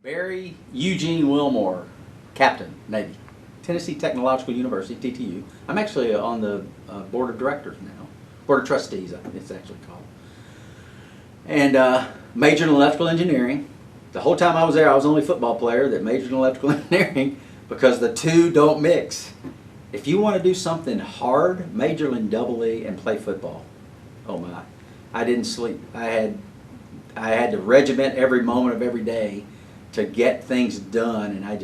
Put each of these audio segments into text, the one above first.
Barry Eugene Wilmore, Captain, Navy. Tennessee Technological University, TTU. I'm actually on the board of directors now. Board of trustees, it's actually called. And majored in electrical engineering. The whole time I was there, I was the only football player that majored in electrical engineering because the two don't mix. If you want to do something hard, major in double-E and play football. Oh my. I didn't sleep. I had to regiment every moment of every day to get things done, and I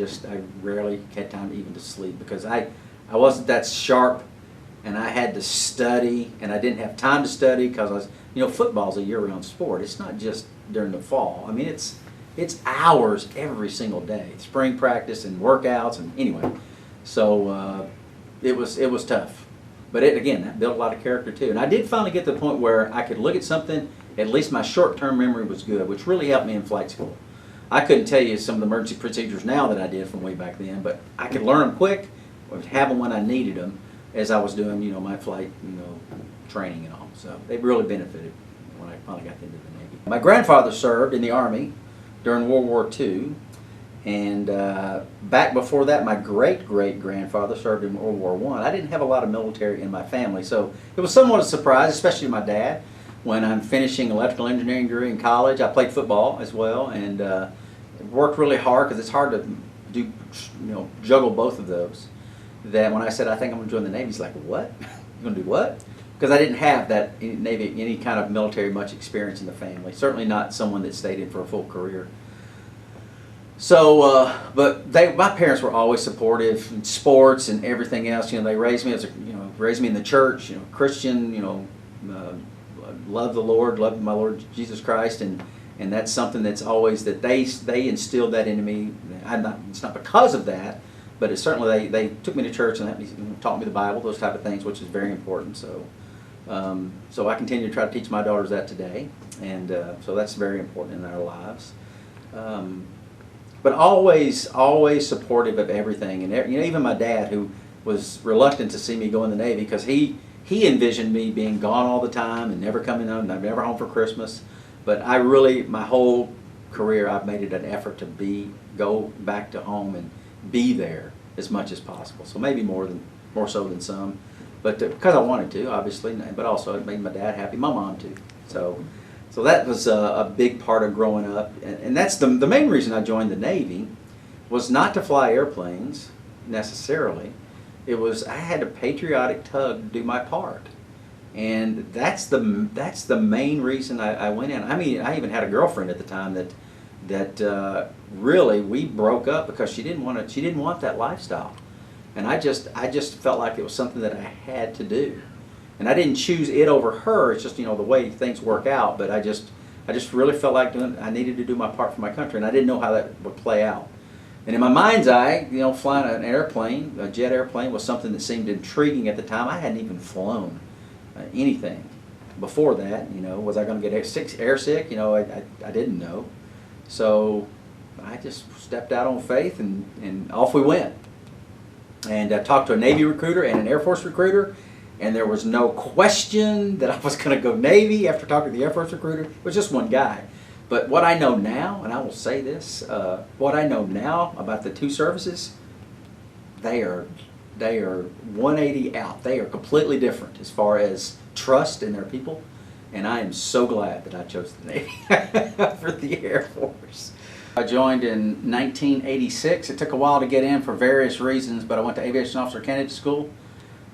rarely had time even to sleep because I wasn't that sharp, and I had to study, and I didn't have time to study because football's a year-round sport. It's not just during the fall. I mean, it's hours every single day, spring practice and workouts, and anyway, so it was tough. But again, that built a lot of character too. And I did finally get to the point where I could look at something, at least my short-term memory was good, which really helped me in flight school. I couldn't tell you some of the emergency procedures now that I did from way back then, but I could learn them quick, or have them when I needed them, as I was doing, my flight, training and all. So they really benefited when I finally got into the Navy. My grandfather served in the Army during World War II, and back before that, my great-great-grandfather served in World War I. I didn't have a lot of military in my family, so it was somewhat a surprise, especially to my dad. When I'm finishing electrical engineering degree in college, I played football as well, and worked really hard because it's hard to do, juggle both of those. That when I said I think I'm going to join the Navy, he's like, "What? You're going to do what?" Because I didn't have that any kind of military much experience in the family. Certainly not someone that stayed in for a full career. So, but my parents were always supportive in sports and everything else. They raised me raised me in the church. Christian. Love the Lord, love my Lord Jesus Christ, and that's something that's always that they instilled that into me. It's not because of that, but it's certainly they took me to church and taught me the Bible, those type of things, which is very important. So, so I continue to try to teach my daughters that today, and so that's very important in our lives. But always supportive of everything, and even my dad, who was reluctant to see me go in the Navy because he envisioned me being gone all the time and never coming home. I'm never home for Christmas. But my whole career, I've made it an effort to go back to home and be there as much as possible. So maybe more so than some, but because I wanted to, obviously. But also it made my dad happy, my mom too. So that was a big part of growing up, and that's the main reason I joined the Navy, was not to fly airplanes necessarily. It was I had a patriotic tug to do my part, and that's the main reason I went in. I mean, I even had a girlfriend at the time that really we broke up because she didn't want that lifestyle, and I just felt like it was something that I had to do, and I didn't choose it over her. It's just the way things work out. But I just really felt like I needed to do my part for my country, and I didn't know how that would play out. And in my mind's eye, flying an airplane, a jet airplane, was something that seemed intriguing at the time. I hadn't even flown anything before that. Was I going to get airsick? I didn't know. So I just stepped out on faith, and off we went. And I talked to a Navy recruiter and an Air Force recruiter, and there was no question that I was going to go Navy after talking to the Air Force recruiter. It was just one guy. But what I know now, and I will say this, what I know now about the two services, they are 180 out. They are completely different as far as trust in their people, and I am so glad that I chose the Navy for the Air Force. I joined in 1986. It took a while to get in for various reasons, but I went to Aviation Officer Candidate School.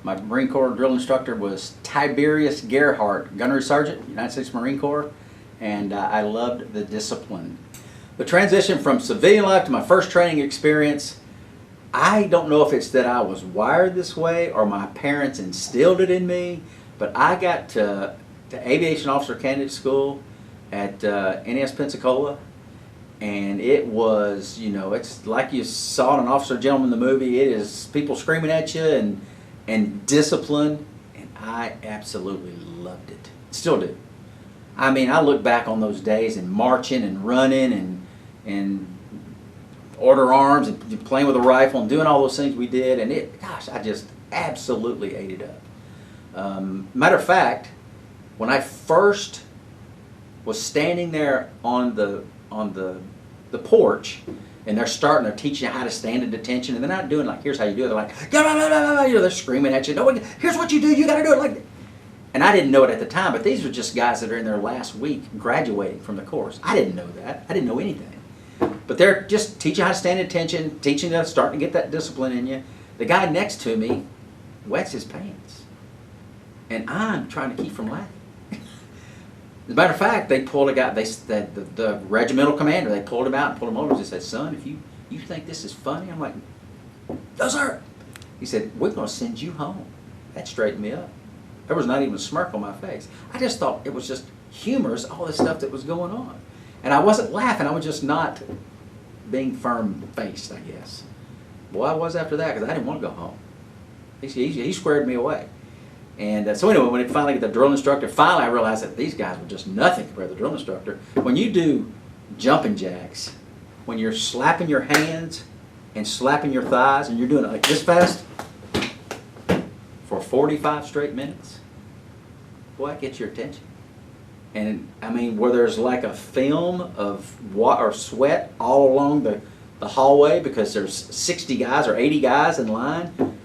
My Marine Corps drill instructor was Tiberius Gerhardt, Gunnery Sergeant, United States Marine Corps. And I loved the discipline. The transition from civilian life to my first training experience, I don't know if it's that I was wired this way or my parents instilled it in me, but I got to Aviation Officer Candidate School at NS Pensacola, and it was, it's like you saw in an Officer Gentleman the movie. It is people screaming at you and discipline, and I absolutely loved it. Still do. I mean, I look back on those days and marching and running and order arms and playing with a rifle and doing all those things we did, and I just absolutely ate it up. Matter of fact, when I first was standing there on the the porch, and they're teaching you how to stand at attention, and they're not doing like, here's how you do it. They're like, blah, blah, blah, blah, blah, you know, they're screaming at you. No, here's what you do. You got to do it like that. And I didn't know it at the time, but these are just guys that are in their last week graduating from the course. I didn't know that. I didn't know anything. But they're just teaching how to stand at attention, teaching you, starting to get that discipline in you. The guy next to me wets his pants. And I'm trying to keep from laughing. As a matter of fact, they pulled a guy, the regimental commander, they pulled him out and pulled him over and said, son, if you think this is funny? I'm like, no, sir. He said, we're going to send you home. That straightened me up. There was not even a smirk on my face. I just thought it was just humorous, all this stuff that was going on. And I wasn't laughing. I was just not being firm-faced, I guess. Well, I was after that because I didn't want to go home. He squared me away. And so anyway, when it finally got the drill instructor, finally I realized that these guys were just nothing compared to the drill instructor. When you do jumping jacks, when you're slapping your hands and slapping your thighs and you're doing it like this fast for 45 straight minutes, boy, that gets your attention. And I mean, where there's like a film of sweat all along the hallway because there's 60 guys or 80 guys in line,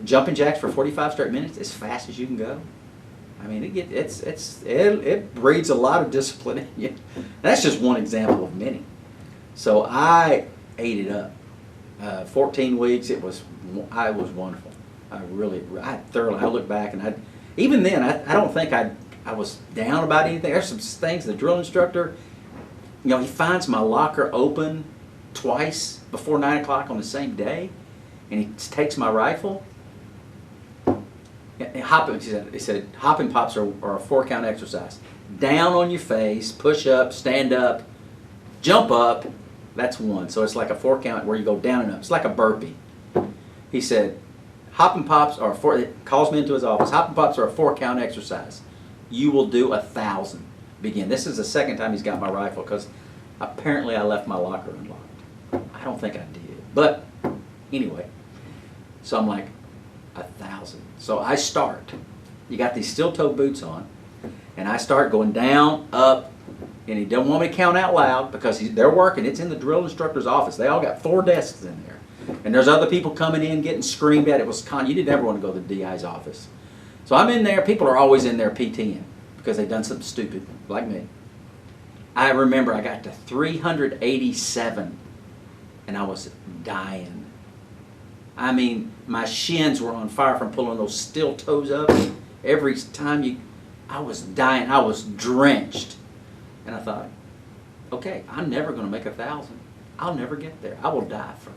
jumping jacks for 45 straight minutes as fast as you can go. I mean, it breeds a lot of discipline in you. That's just one example of many. So I ate it up. 14 weeks, it was wonderful. I look back and even then, I don't think I was down about anything. There's some things, the drill instructor, you know, he finds my locker open twice before 9 o'clock on the same day, and he takes my rifle. He said, hopping pops are a 4-count exercise. Down on your face, push up, stand up, jump up, that's 1. So it's like a 4-count where you go down and up. It's like a burpee. He said, hopping pops are calls me into his office, hopping pops are a 4-count exercise. You will do 1,000. Begin. This is the second time he's got my rifle because apparently I left my locker unlocked. I don't think I did. But anyway, so I'm like, 1,000. So I start. You got these steel-toe boots on, and I start going down, up, and he doesn't want me to count out loud because they're working. It's in the drill instructor's office. They all got 4 desks in there. And there's other people coming in getting screamed at. You didn't ever want to go to the DI's office. So I'm in there. People are always in there PTing because they've done something stupid, like me. I remember I got to 387, and I was dying. I mean, my shins were on fire from pulling those steel toes up. Every time I was dying. I was drenched. And I thought, okay, I'm never going to make 1,000. I'll never get there. I will die first.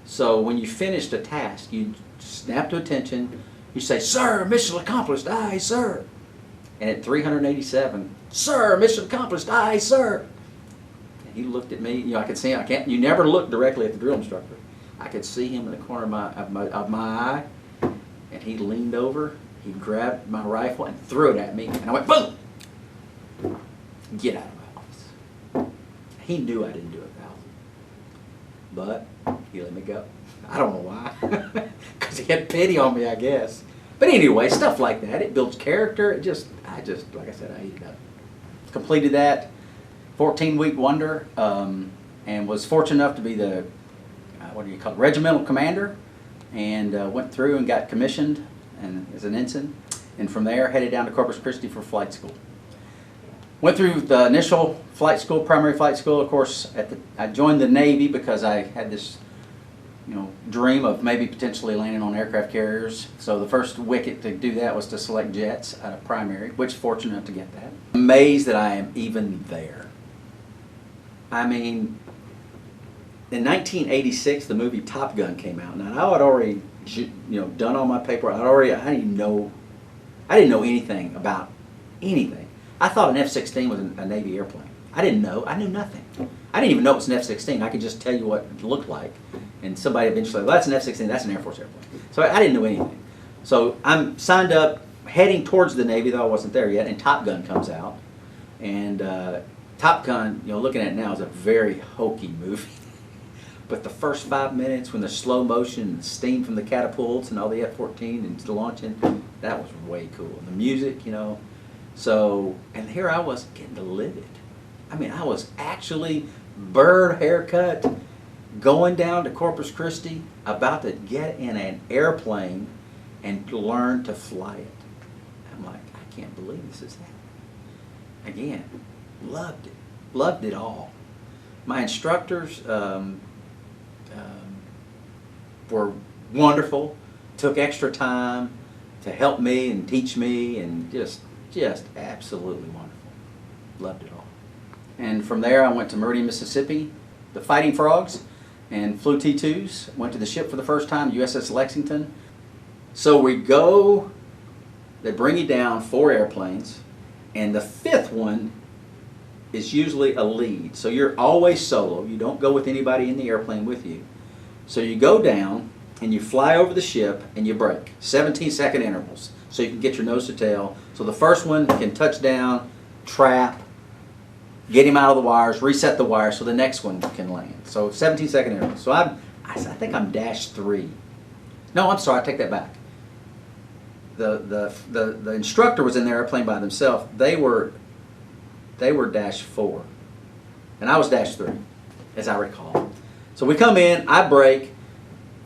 So when you finished a task, you snap to attention. You say, sir, mission accomplished. Aye, sir. And at 387, sir, mission accomplished. Aye, sir. And he looked at me. You know, I could see him. You never look directly at the drill instructor. I could see him in the corner of my eye, and he leaned over, he grabbed my rifle and threw it at me, and I went, boom! Get out of my office. He knew I didn't do 1,000, but he let me go. I don't know why, because he had pity on me, I guess. But anyway, stuff like that, it builds character. Like I said, I ate it up. Completed that 14-week wonder, and was fortunate enough to be the regimental commander, and went through and got commissioned as an ensign, and from there headed down to Corpus Christi for flight school. Went through the initial flight school, primary flight school. Of course, I joined the Navy because I had this, dream of maybe potentially landing on aircraft carriers. So the first wicket to do that was to select jets out of primary, which fortunate enough to get that. Amazed that I am even there. I mean, in 1986, the movie Top Gun came out. Now, I had already, done all my paperwork. I didn't know anything about anything. I thought an F-16 was a Navy airplane. I didn't know. I knew nothing. I didn't even know it was an F-16. I could just tell you what it looked like. And somebody eventually, well, that's an F-16. That's an Air Force airplane. So I didn't know anything. So I'm signed up, heading towards the Navy, though I wasn't there yet, and Top Gun comes out. And Top Gun, looking at it now, is a very hokey movie. But the first 5 minutes when the slow motion and steam from the catapults and all the F-14 and the launching, that was way cool. The music, So, and here I was getting to live it. I mean, I was actually bird haircut, going down to Corpus Christi, about to get in an airplane and learn to fly it. I'm like, I can't believe this is happening. Again, loved it. Loved it all. My instructors were wonderful, took extra time to help me and teach me, and just absolutely wonderful. Loved it all. And from there I went to Meridian, Mississippi, the Fighting Frogs, and flew T-2s. Went to the ship for the first time, USS Lexington. So we go, they bring you down 4 airplanes, and the 5th one is usually a lead. So you're always solo. You don't go with anybody in the airplane with you. So you go down and you fly over the ship and you break. 17-second intervals so you can get your nose to tail. So the first one can touch down, trap, get him out of the wires, reset the wires so the next one can land. So 17-second intervals. So I think I'm -3. No, I'm sorry, I take that back. The instructor was in the airplane by themselves. They were -4, and I was -3, as I recall. So we come in, I break,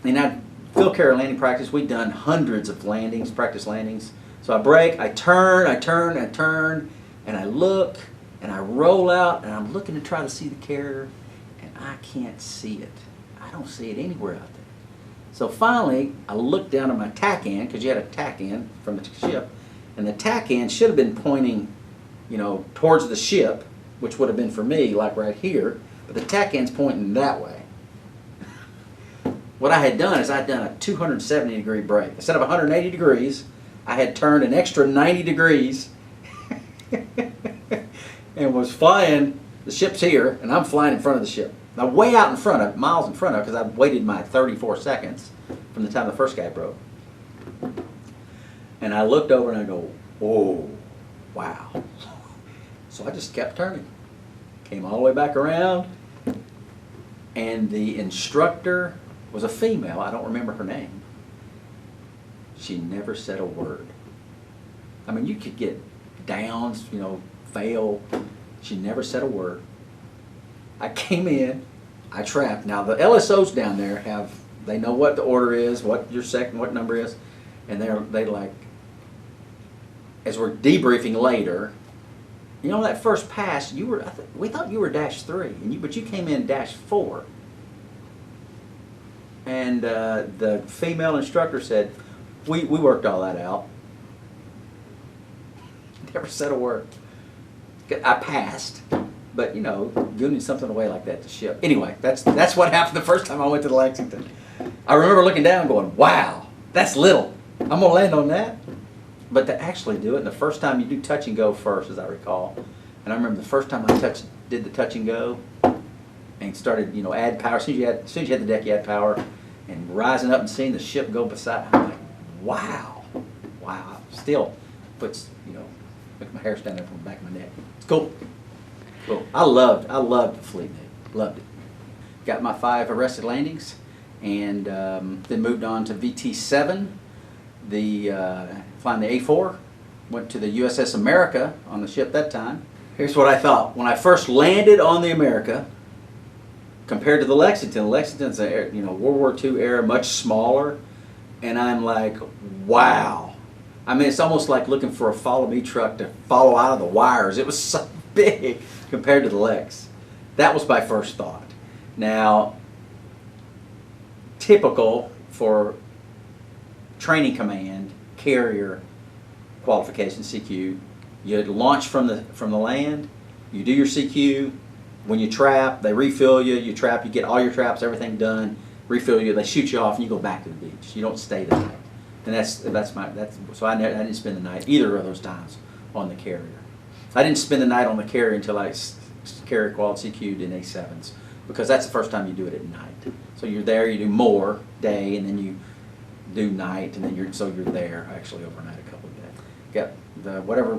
and I field carrier landing practice. We'd done hundreds of landings, practice landings. So I break, I turn, and I look, and I roll out, and I'm looking to try to see the carrier, and I can't see it. I don't see it anywhere out there. So finally, I look down at my tack end, because you had a tack end from the ship, and the tack end should have been pointing, you know, towards the ship, which would have been for me, like right here, but the tack end's pointing that way. What I had done is I'd done a 270-degree break. Instead of 180 degrees, I had turned an extra 90 degrees and was flying, the ship's here, and I'm flying in front of the ship. Now way out in front of, miles in front of, because I waited my 34 seconds from the time the first guy broke. And I looked over and I go, whoa, wow. So I just kept turning. Came all the way back around, and the instructor was a female. I don't remember her name. She never said a word. I mean, you could get downs, you know, fail. She never said a word. I came in, I trapped. Now the LSOs down there they know what the order is, what your what number is, and they like, as we're debriefing later, you know, that first pass, we thought you were -3, but you came in -4. And the female instructor said, we worked all that out. Never said a word. I passed, but you know, giving something away like that to ship. Anyway, that's what happened the first time I went to the Lexington. I remember looking down going, wow, that's little. I'm going to land on that. But to actually do it, and the first time you do touch and go first, as I recall, and I remember the first time I did the touch and go, and started, you know, add power. As soon as you hit the deck, you add power, and rising up and seeing the ship go beside. I'm like, wow. Still puts, you know, makes my hair stand up on the back of my neck. It's cool. Cool. I loved the fleet name. Loved it. Got my 5 arrested landings, and then moved on to VT7. Flying the A4. Went to the USS America on the ship that time. Here's what I thought when I first landed on the America. Compared to the Lexington, Lexington's a, you know, World War II era, much smaller, and I'm like, wow. I mean, it's almost like looking for a follow-me truck to follow out of the wires. It was so big compared to the Lex. That was my first thought. Now, typical for training command, carrier qualification, CQ, you launch from the land, you do your CQ. When you trap, they refill you. You trap, you get all your traps, everything done. Refill you, they shoot you off, and you go back to the beach. You don't stay the night, and so I didn't spend the night either of those times on the carrier. I didn't spend the night on the carrier until I carrier qual CQ'd in A7s, because that's the first time you do it at night. So you're there, you do more day, and then you do night, and then you're there actually overnight a couple of days. Got the whatever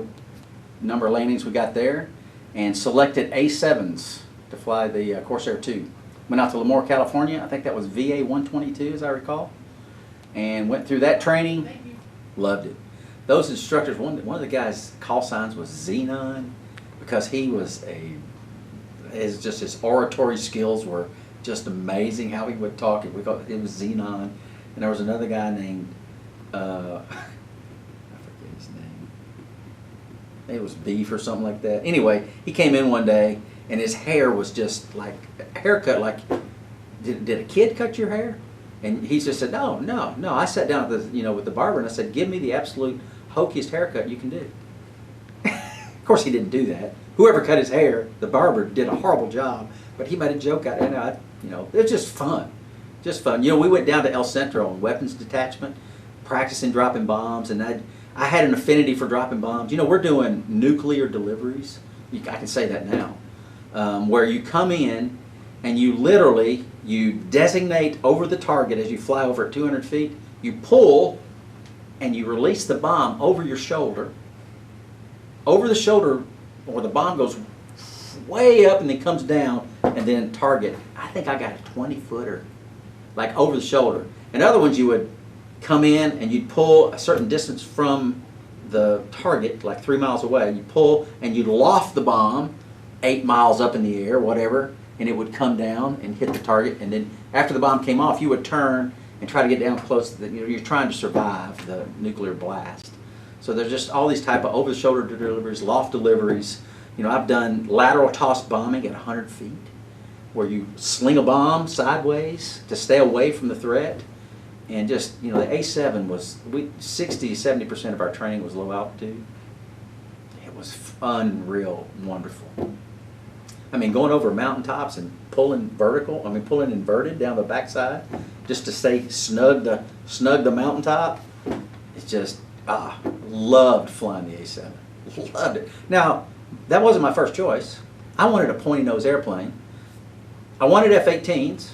number of landings we got there. And selected A7s to fly the Corsair 2. Went out to Wilmore, California. I think that was VA 122, as I recall. And went through that training. Loved it. Those instructors, one of the guys' call signs was Xenon, because he was his oratory skills were just amazing. How he would talk. It was Xenon, and there was another guy named I forget his name. Maybe it was Beef or something like that. Anyway, he came in one day, and his hair was just like a haircut. Like, did a kid cut your hair? And he just said, no. I sat down at the, with the barber, and I said, give me the absolute hokiest haircut you can do. Of course, he didn't do that. Whoever cut his hair, the barber, did a horrible job. But he made a joke out of it. It was just fun. Just fun. We went down to El Centro on weapons detachment, practicing dropping bombs, and I had an affinity for dropping bombs. We're doing nuclear deliveries. I can say that now. Where you come in and you designate over the target as you fly over at 200 feet, you pull and you release the bomb over your shoulder. Over the shoulder, where the bomb goes way up and then comes down and then target. I think I got a 20-footer, like over the shoulder. And other ones you would come in and you'd pull a certain distance from the target, like 3 miles away. You pull and you'd loft the bomb 8 miles up in the air, whatever, and it would come down and hit the target. And then after the bomb came off, you would turn and try to get down close to you're trying to survive the nuclear blast. So there's just all these type of over-the-shoulder deliveries, loft deliveries. I've done lateral toss bombing at 100 feet, where you sling a bomb sideways to stay away from the threat. And just, the A7 was, 60-70% of our training was low altitude. It was unreal, wonderful. Going over mountaintops and pulling inverted down the backside just to stay snug the mountaintop. It's just, loved flying the A7. Loved it. Now, that wasn't my first choice. I wanted a pointy nose airplane. I wanted F-18s,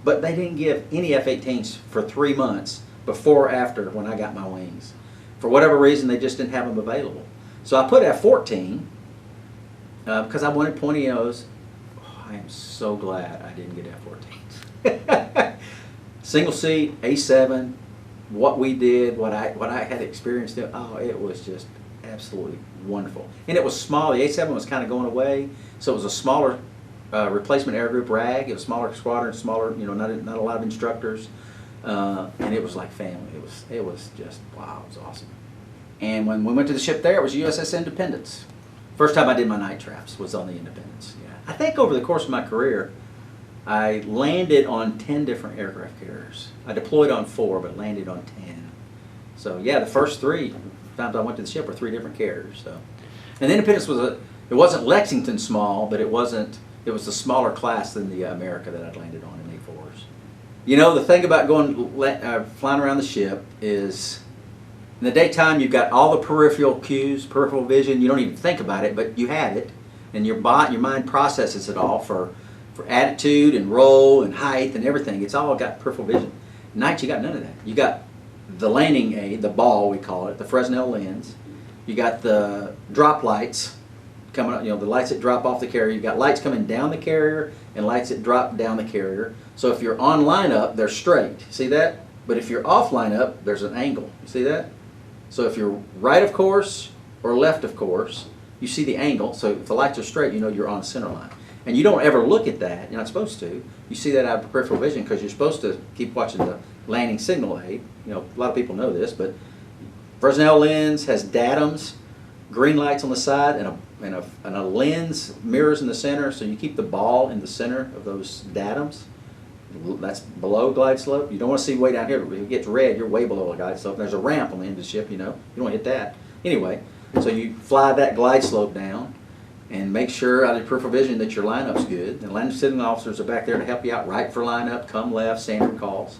but they didn't give any F-18s for 3 months before or after when I got my wings. For whatever reason, they just didn't have them available. So I put F-14 because I wanted pointy nose. Oh, I am so glad I didn't get F-14s. Single seat, A7, what we did, what I had experienced, it was just absolutely wonderful. And it was small. The A7 was kind of going away, so it was a smaller replacement air group RAG. It was smaller squadron, smaller, not a lot of instructors, and it was like family. It was just, wow, it was awesome. And when we went to the ship there, it was USS Independence. First time I did my night traps was on the Independence. Yeah. I think over the course of my career, I landed on 10 different aircraft carriers. I deployed on 4, but landed on 10. So yeah, the first 3 times I went to the ship were 3 different carriers. So, and the Independence it wasn't Lexington small, but it was the smaller class than the America that I'd landed on in A4s. The thing about flying around the ship is, in the daytime you've got all the peripheral cues, peripheral vision. You don't even think about it, but you have it, and your mind processes it all for attitude and roll and height and everything. It's all got peripheral vision. Night you got none of that. You got the landing aid, the ball we call it, the Fresnel lens. You got the drop lights coming up, the lights that drop off the carrier. You got lights coming down the carrier and lights that drop down the carrier. So if you're on lineup, they're straight. See that? But if you're off lineup, there's an angle. You see that? So if you're right of course or left of course, you see the angle. So if the lights are straight, you're on center line. And you don't ever look at that. You're not supposed to. You see that out of peripheral vision because you're supposed to keep watching the landing signal aid. A lot of people know this, but Fresnel lens has datums, green lights on the side, and a lens mirrors in the center. So you keep the ball in the center of those datums. That's below glide slope. You don't want to see way down here. If it gets red, you're way below a glide slope. There's a ramp on the end of the ship. You don't want to hit that. Anyway, so you fly that glide slope down and make sure out of your peripheral vision that your lineup's good. And landing signal officers are back there to help you out. Right for lineup, come left, standard calls.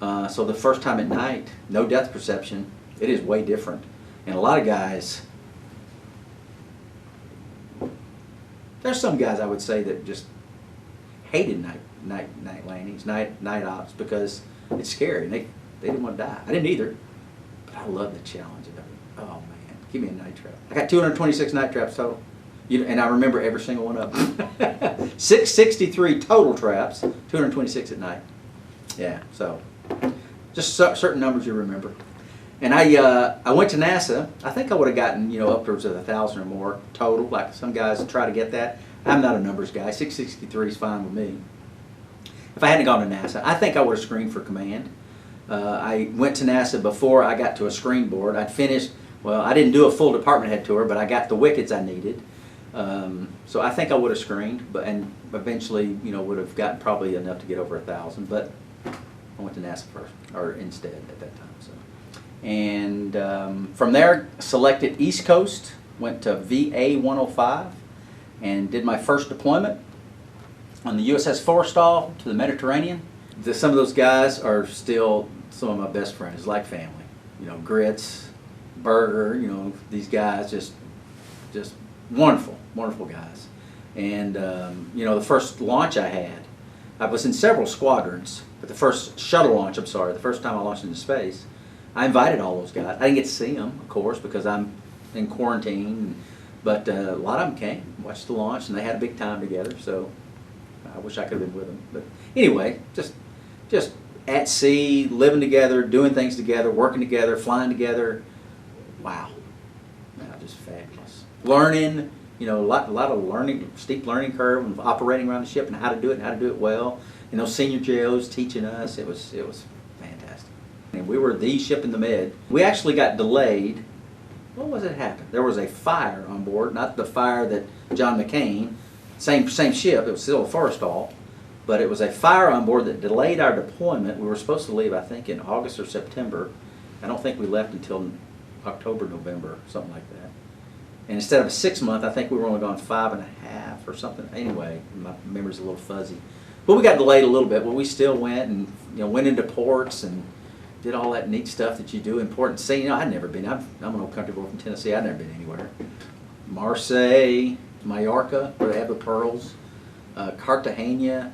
So the first time at night, no depth perception. It is way different. And a lot of guys, there's some guys I would say that just hated night landings, night ops, because it's scary and they didn't want to die. I didn't either, but I love the challenge of it. Oh man, give me a night trap. I got 226 night traps total. And I remember every single one of them. 663 total traps, 226 at night. Yeah, so just certain numbers you remember. And I went to NASA. I think I would have gotten upwards of 1,000 or more total. Like some guys try to get that. I'm not a numbers guy. 663 is fine with me. If I hadn't gone to NASA, I think I would have screened for command. I went to NASA before I got to a screen board. I'd finished, well, I didn't do a full department head tour, but I got the wickets I needed. So I think I would have screened, and eventually, would have gotten probably enough to get over 1,000. But I went to NASA first, or instead at that time. So, and from there, selected East Coast, went to VA 105, and did my first deployment on the USS Forrestal to the Mediterranean. Some of those guys are still some of my best friends, like family. Grits, Burger, these guys, just wonderful, wonderful guys. And, the first launch I was in several squadrons, but the first shuttle launch, the first time I launched into space, I invited all those guys. I didn't get to see them, of course, because I'm in quarantine, but a lot of them came, watched the launch, and they had a big time together, so I wish I could have been with them. But anyway, just at sea, living together, doing things together, working together, flying together. Wow. Just fabulous. Learning, a lot of learning, steep learning curve of operating around the ship and how to do it and how to do it well. And those senior JOs teaching us, it was fantastic. And we were the ship in the Med. We actually got delayed. What was it happened? There was a fire on board, not the fire that John McCain, same ship, it was still a Forrestal, but it was a fire on board that delayed our deployment. We were supposed to leave, I think, in August or September. I don't think we left until October, November, something like that. And instead of a 6 month, I think we were only gone 5.5 or something. Anyway, my memory's a little fuzzy. But we got delayed a little bit, but we still went and went into ports and did all that neat stuff that you do in port and sea. I'd never been. I'm an old country boy from Tennessee. I'd never been anywhere. Marseille, Mallorca, where they have the pearls. Cartagena.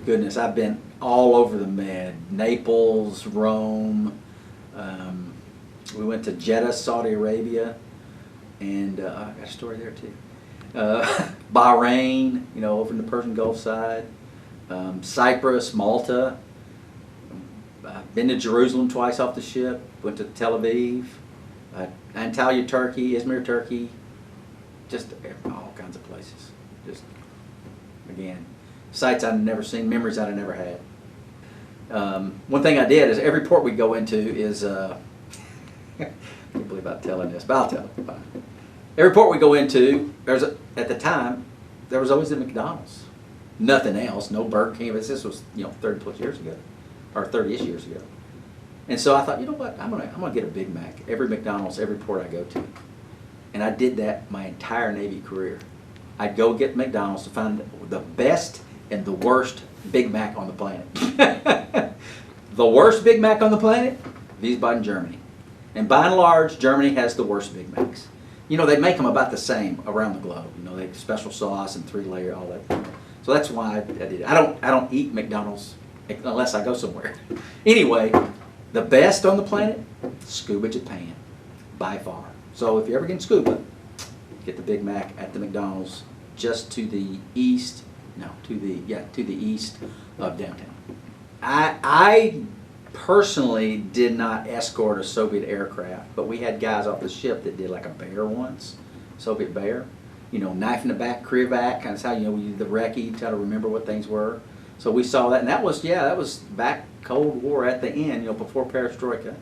Goodness, I've been all over the Med. Naples, Rome. We went to Jeddah, Saudi Arabia, and I got a story there too. Bahrain, over in the Persian Gulf side. Cyprus, Malta. Been to Jerusalem twice off the ship. Went to Tel Aviv, Antalya, Turkey, Izmir, Turkey. Just all kinds of places. Just, again, sights I'd never seen, memories I'd never had. One thing I did is every port we go into is, I can't believe I'm telling this, but I'll tell it. Fine. Every port we go into, at the time, there was always a McDonald's. Nothing else, no Burger King. This was 30 plus years ago, or 30-ish years ago. And so I thought, you know what, I'm gonna get a Big Mac every McDonald's, every port I go to. And I did that my entire Navy career. I'd go get McDonald's to find the best and the worst Big Mac on the planet. The worst Big Mac on the planet, Wiesbaden, Germany. And by and large, Germany has the worst Big Macs. They make them about the same around the globe. They have special sauce and 3-layer, all that. So that's why I did it. I don't eat McDonald's unless I go somewhere. Anyway, the best on the planet, Scuba Japan, by far. So if you're ever getting scuba, get the Big Mac at the McDonald's just to the east. To the east of downtown. I personally did not escort a Soviet aircraft, but we had guys off the ship that did like a Bear once, Soviet Bear. Knife in the back, Krivac, kind of how we did the recce, try to remember what things were. So we saw that, and that was back Cold War at the end, before Perestroika.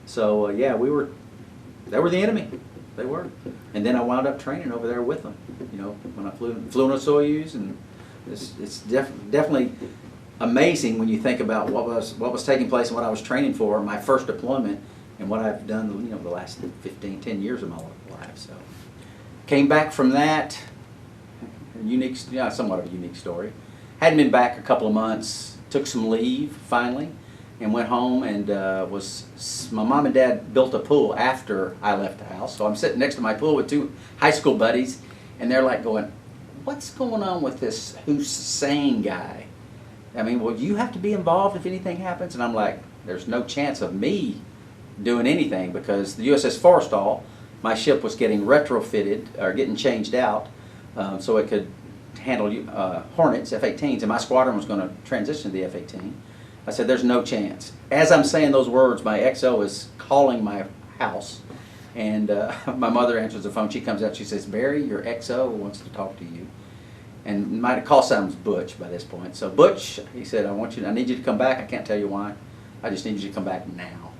So they were the enemy. They were. And then I wound up training over there with them. When I flew on a Soyuz, and it's definitely amazing when you think about what was taking place and what I was training for, my first deployment, and what I've done, the last 10 years of my life. So came back from that, somewhat of a unique story. Hadn't been back a couple of months, took some leave finally, and went home and my mom and dad built a pool after I left the house. So I'm sitting next to my pool with 2 high school buddies, and they're like going, "What's going on with this Hussein guy? Well, you have to be involved if anything happens." And I'm like, there's no chance of me doing anything, because the USS Forrestal, my ship was getting retrofitted or getting changed out so it could handle Hornets, F-18s, and my squadron was going to transition to the F-18. I said, there's no chance. As I'm saying those words, my XO is calling my house. And my mother answers the phone. She comes out. She says, "Barry, your XO wants to talk to you." And my call sign was Butch by this point. So Butch, he said, I need you to come back. I can't tell you why. I just need you to come back now.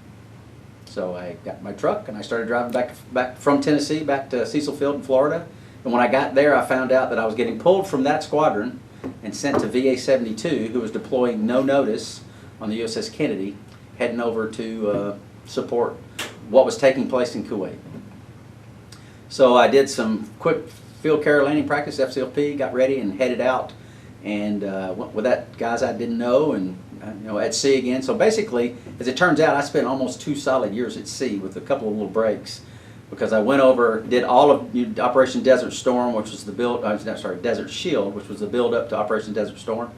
So I got my truck and I started driving back from Tennessee back to Cecil Field in Florida. And when I got there, I found out that I was getting pulled from that squadron and sent to VA 72, who was deploying no notice on the USS Kennedy, heading over to support what was taking place in Kuwait. So I did some quick field carrier landing practice, FCLP, got ready and headed out, and went with that guys I didn't know, and at sea again. So basically, as it turns out, I spent almost 2 solid years at sea with a couple of little breaks, because I went over, did all of Operation Desert Storm, which was the build. Desert Shield, which was the build up to Operation Desert Storm,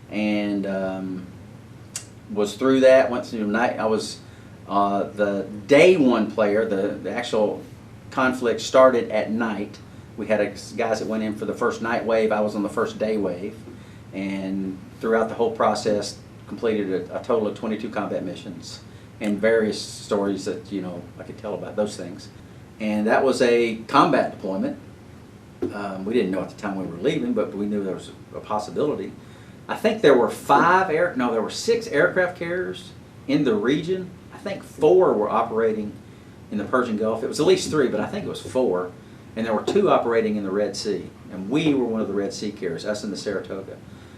and was through that. Went through night. I was the day one player. The actual conflict started at night. We had guys that went in for the first night wave. I was on the first day wave, and throughout the whole process, completed a total of 22 combat missions and various stories that I could tell about those things. And that was a combat deployment. We didn't know at the time we were leaving, but we knew there was a possibility. I think there were 6 aircraft carriers in the region. I think 4 were operating in the Persian Gulf. It was at least 3, but I think it was 4. And there were 2 operating in the Red Sea. And we were one of the Red Sea carriers, us and the Saratoga.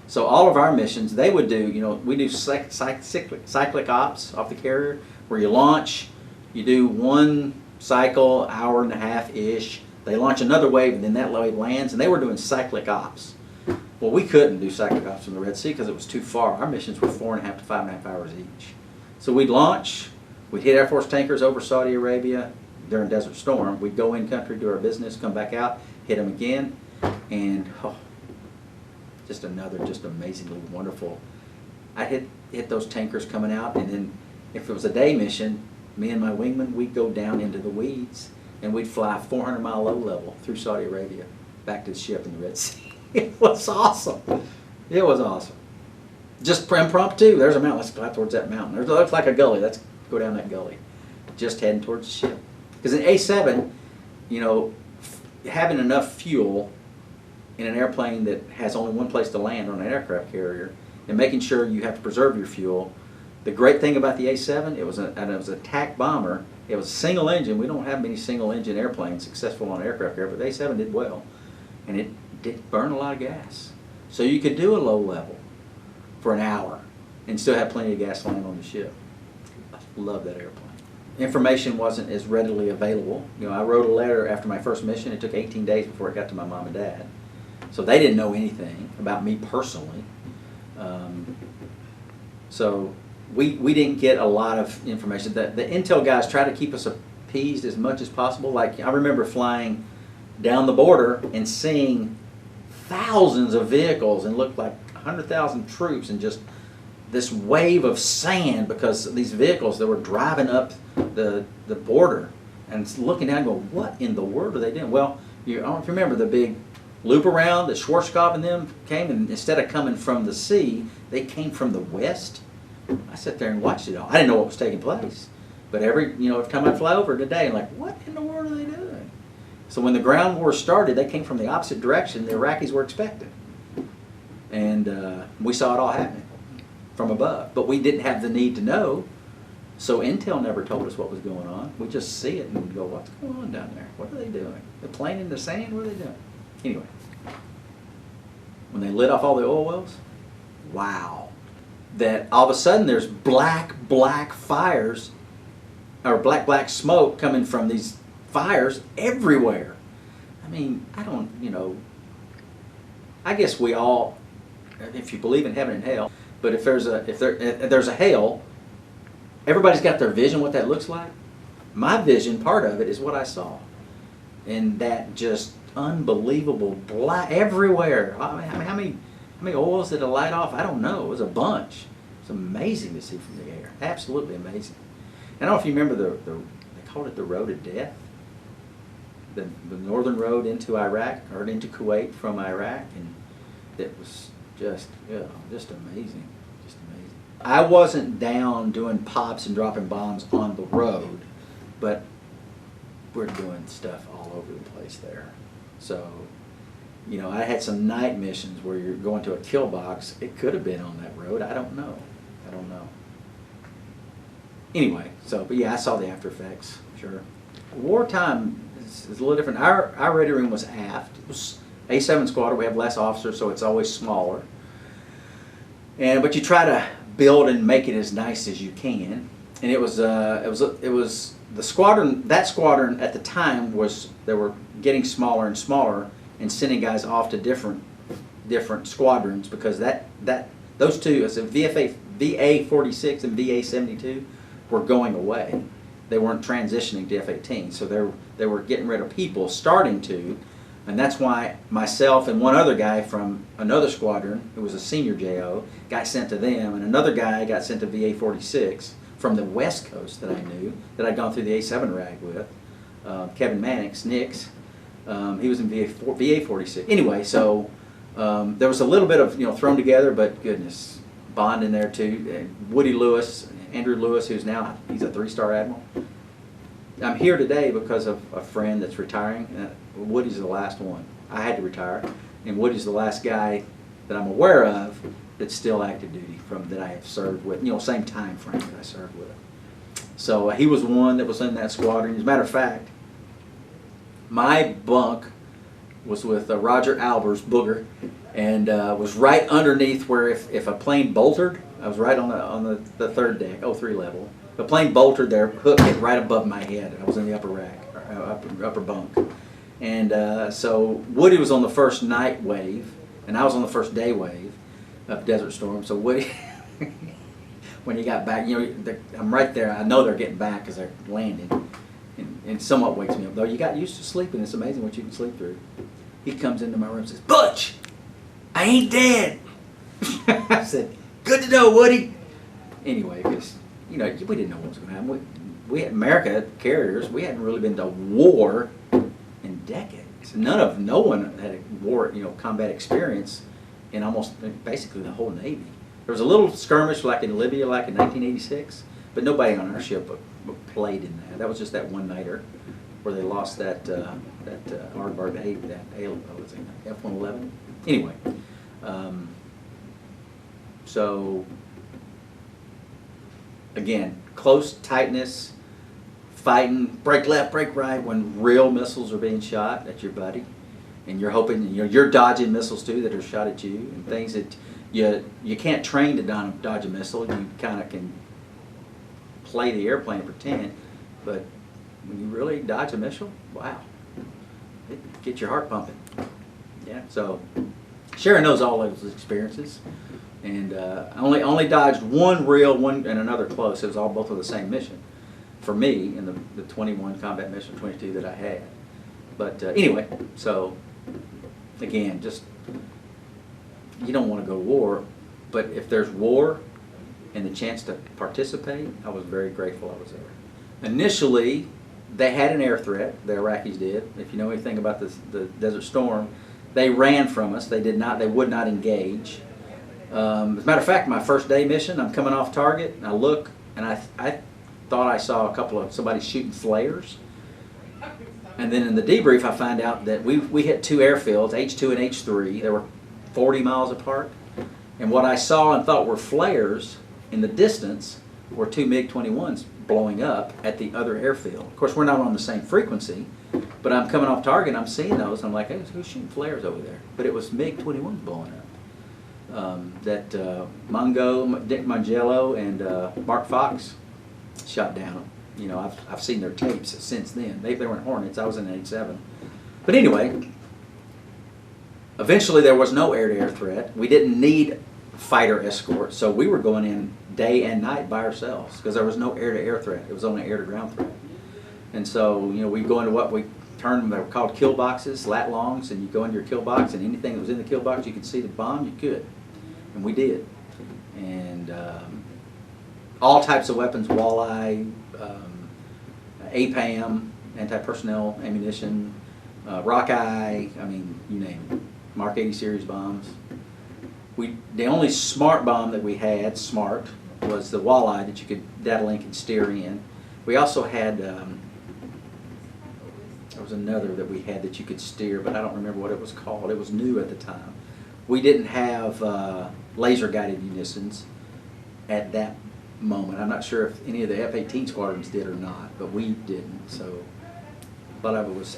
So all of our missions, they would do, we do cyclic ops off the carrier, where you launch, you do 1 cycle, hour and a half-ish. They launch another wave, and then that wave lands, and they were doing cyclic ops. Well, we couldn't do cyclic ops from the Red Sea because it was too far. Our missions were 4.5 to 5.5 hours each. So we'd launch, we'd hit Air Force tankers over Saudi Arabia during Desert Storm. We'd go in country, do our business, come back out, hit them again, and just amazingly wonderful. I hit those tankers coming out, and then if it was a day mission, me and my wingman, we'd go down into the weeds, and we'd fly 400-mile low level through Saudi Arabia back to the ship in the Red Sea. It was awesome. It was awesome. Just impromptu. There's a mountain. Let's fly towards that mountain. It looks like a gully. Let's go down that gully. Just heading towards the ship. Because in A7, having enough fuel in an airplane that has only one place to land on an aircraft carrier, and making sure you have to preserve your fuel. The great thing about the A7, it was an attack bomber. It was a single engine. We don't have many single engine airplanes successful on an aircraft carrier, but the A7 did well, and it did burn a lot of gas. So you could do a low level for an hour and still have plenty of gasoline on the ship. I love that airplane. Information wasn't as readily available. I wrote a letter after my first mission. It took 18 days before it got to my mom and dad. So they didn't know anything about me personally. So we didn't get a lot of information. The intel guys try to keep us appeased as much as possible. Like, I remember flying down the border and seeing thousands of vehicles and looked like 100,000 troops, and just this wave of sand because these vehicles that were driving up the border, and looking down and going, what in the world are they doing? Well, I don't know if you remember the big loop around that Schwarzkopf and them came, and instead of coming from the sea, they came from the west. I sat there and watched it all. I didn't know what was taking place, but every time I fly over today, I'm like, what in the world are they doing? So when the ground war started, they came from the opposite direction the Iraqis were expecting. And we saw it all happening from above. But we didn't have the need to know, so Intel never told us what was going on. We just see it and we go, what's going on down there? What are they doing? They're playing in the sand? What are they doing? Anyway, when they lit off all the oil wells, wow. That all of a sudden there's black fires, or black smoke coming from these fires everywhere. I mean, I guess we all, if you believe in heaven and hell, but if there's a hell, everybody's got their vision what that looks like. My vision, part of it, is what I saw, and that just unbelievable black everywhere. I mean, how many oils did it light off? I don't know. It was a bunch. It's amazing to see from the air. Absolutely amazing. I don't know if you remember they called it the Road of Death. The northern road into Iraq, or into Kuwait from Iraq, and it was just amazing. Just amazing. I wasn't down doing pops and dropping bombs on the road, but we're doing stuff all over the place there. So, you know, I had some night missions where you're going to a kill box. It could have been on that road. I don't know. I don't know. Anyway, so, but yeah, I saw the after effects, sure. Wartime is a little different. Our ready room was aft. It was A7 squadron. We have less officers, so it's always smaller. But you try to build and make it as nice as you can. And it was the squadron. That squadron at the time they were getting smaller and smaller and sending guys off to different squadrons, because those two, as a VA-46 and VA-72, were going away. They weren't transitioning to F-18, so they were getting rid of people, starting to, and that's why myself and one other guy from another squadron, who was a senior JO, got sent to them, and another guy got sent to VA-46 from the West Coast that I knew, that I'd gone through the A7 rag with, Kevin Mannix, Nix. He was in VA-46. Anyway, so there was a little bit of, thrown together, but goodness, Bond in there too, and Woody Lewis, Andrew Lewis, he's a 3-star admiral. I'm here today because of a friend that's retiring. Woody's the last one. I had to retire, and Woody's the last guy that I'm aware of that's still active duty that I have served with. Same time frame that I served with. So he was one that was in that squadron. As a matter of fact, my bunk was with Roger Albers, Booger, and was right underneath where if a plane bolted, I was right on the third deck, 03 level. The plane bolted there, hook hit right above my head. I was in the upper rack, upper bunk. And so Woody was on the first night wave, and I was on the first day wave of Desert Storm. So Woody, when he got back, I'm right there. I know they're getting back because they're landing. And it somewhat wakes me up. Though you got used to sleeping, it's amazing what you can sleep through. He comes into my room and says, "Butch, I ain't dead." I said, "Good to know, Woody." Anyway, because we didn't know what was going to happen. We had America carriers. We hadn't really been to war in decades. No one had a war, combat experience in almost basically the whole Navy. There was a little skirmish like in Libya, like in 1986, but nobody on our ship played in that. That was just that one nighter where they lost that Aardvark F-111. Anyway, so again, close tightness, fighting, break left, break right when real missiles are being shot at your buddy, and you're hoping you're dodging missiles too that are shot at you, and things that you can't train to dodge a missile. You kind of can play the airplane and pretend, but when you really dodge a missile, wow, it gets your heart pumping. Yeah, so Sharon knows all those experiences, and I only dodged one real, one and another close. It was all both of the same mission for me in the 21 combat mission, 22 that I had. But anyway, so again, just you don't want to go to war, but if there's war and the chance to participate, I was very grateful I was there. Initially, they had an air threat, the Iraqis did. If you know anything about the Desert Storm, they ran from us. They would not engage. As a matter of fact, my first day mission, I'm coming off target, and I look, and I thought I saw somebody shooting flares. And then in the debrief, I find out that we hit two airfields, H2 and H3. They were 40 miles apart. And what I saw and thought were flares in the distance were two MiG-21s blowing up at the other airfield. Of course, we're not on the same frequency, but I'm coming off target and I'm seeing those. I'm like, hey, who's shooting flares over there? But it was MiG-21s blowing up. That Dick Mangello and Mark Fox shot down. I've seen their tapes since then. They were in Hornets. I was in 87. But anyway, eventually there was no air-to-air threat. We didn't need fighter escort, so we were going in day and night by ourselves because there was no air-to-air threat. It was only air-to-ground threat. And so, we go into what we termed, they were called kill boxes, lat longs, and you go into your kill box, and anything that was in the kill box you could see the bomb, you could. And we did. And all types of weapons, walleye, APAM, anti-personnel ammunition, Rockeye, you name it. Mark 80 series bombs. The only smart bomb that we had, was the walleye that you could data link and steer in. We also had There was another that we had that you could steer, but I don't remember what it was called. It was new at the time. We didn't have laser-guided munitions at that moment. I'm not sure if any of the F-18 squadrons did or not, but we didn't. So a lot of it was,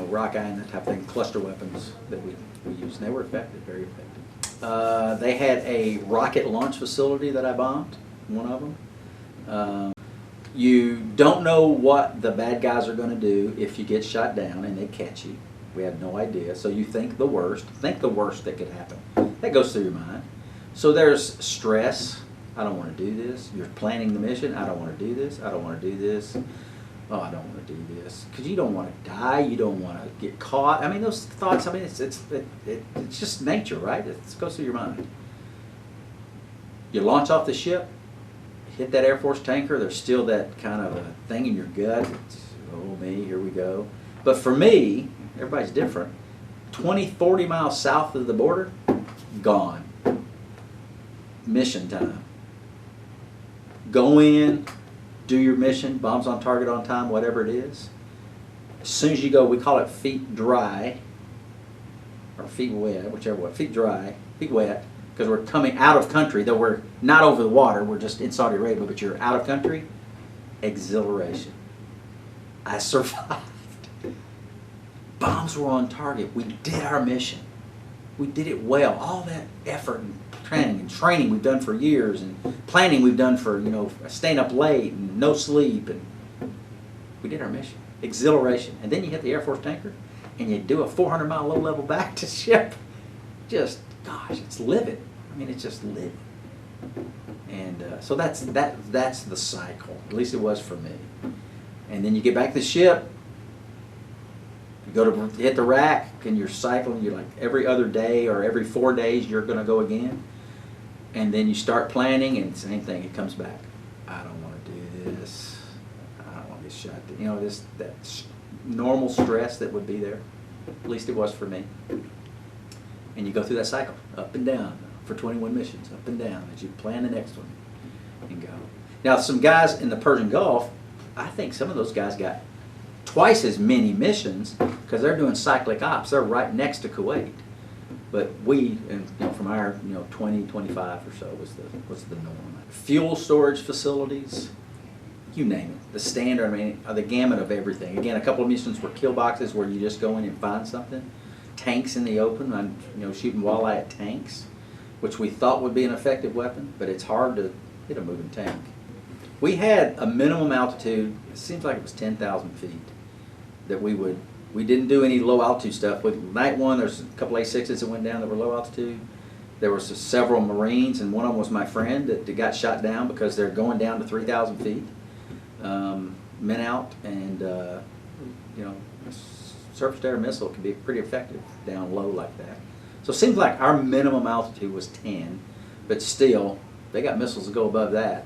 rock iron, that type of thing, cluster weapons that we used, and they were effective, very effective. They had a rocket launch facility that I bombed, one of them. You don't know what the bad guys are going to do if you get shot down and they catch you. We had no idea. So you think the worst that could happen. That goes through your mind. So there's stress. I don't want to do this. You're planning the mission. I don't want to do this. I don't want to do this. Oh, I don't want to do this. Because you don't want to die. You don't want to get caught. I mean, those thoughts, it's just nature, right? It goes through your mind. You launch off the ship, hit that Air Force tanker, there's still that kind of a thing in your gut. It's, oh, me, here we go. But for me, everybody's different. 20, 40 miles south of the border, gone. Mission time. Go in, do your mission, bombs on target on time, whatever it is. As soon as you go, we call it feet dry, or feet wet, whichever way, feet dry, feet wet, because we're coming out of country, though we're not over the water, we're just in Saudi Arabia, but you're out of country. Exhilaration. I survived. Bombs were on target. We did our mission. We did it well. All that effort and training we've done for years, and planning we've done for, staying up late and no sleep, and we did our mission. Exhilaration. And then you hit the Air Force tanker and you do a 400-mile low-level back to ship. Just, gosh, it's living. I mean, it's just living. And so that's the cycle. At least it was for me. And then you get back to the ship, you go to hit the rack, and you're cycling. You're like every other day or every 4 days you're going to go again. And then you start planning, and same thing. It comes back. I don't want to do this. I don't want to get shot. That normal stress that would be there. At least it was for me. And you go through that cycle, up and down, for 21 missions, up and down, as you plan the next one and go. Now, some guys in the Persian Gulf, I think some of those guys got twice as many missions because they're doing cyclic ops. They're right next to Kuwait. But we, from our 20, 25 or so was the norm. Fuel storage facilities, you name it. The standard, the gamut of everything. Again, a couple of missions were kill boxes where you just go in and find something. Tanks in the open, shooting walleye at tanks, which we thought would be an effective weapon, but it's hard to hit a moving tank. We had a minimum altitude, it seems like it was 10,000 feet, that we didn't do any low altitude stuff. With night one, there's a couple A6s that went down that were low altitude. There was several Marines, and one of them was my friend that got shot down because they're going down to 3,000 feet. Men out, and surface to air missile can be pretty effective down low like that. So it seems like our minimum altitude was 10, but still, they got missiles that go above that.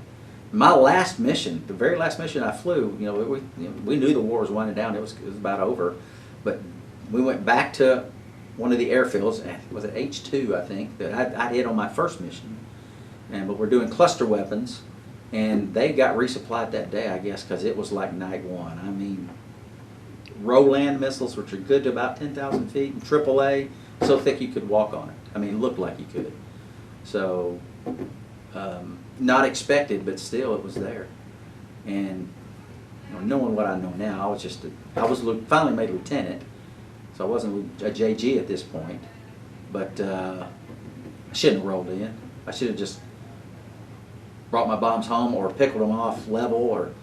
My last mission, the very last mission I flew, we knew the war was winding down. It was about over, but we went back to one of the airfields. Was it H2, I think, that I hit on my first mission. But we're doing cluster weapons, and they got resupplied that day, I guess, because it was like night one. Roland missiles, which are good to about 10,000 feet, and AAA, so thick you could walk on it. It looked like you could. So, not expected, but still it was there. And knowing what I know now, I was finally made lieutenant, so I wasn't a JG at this point. But I shouldn't have rolled in. I should have just brought my bombs home or pickled them off level.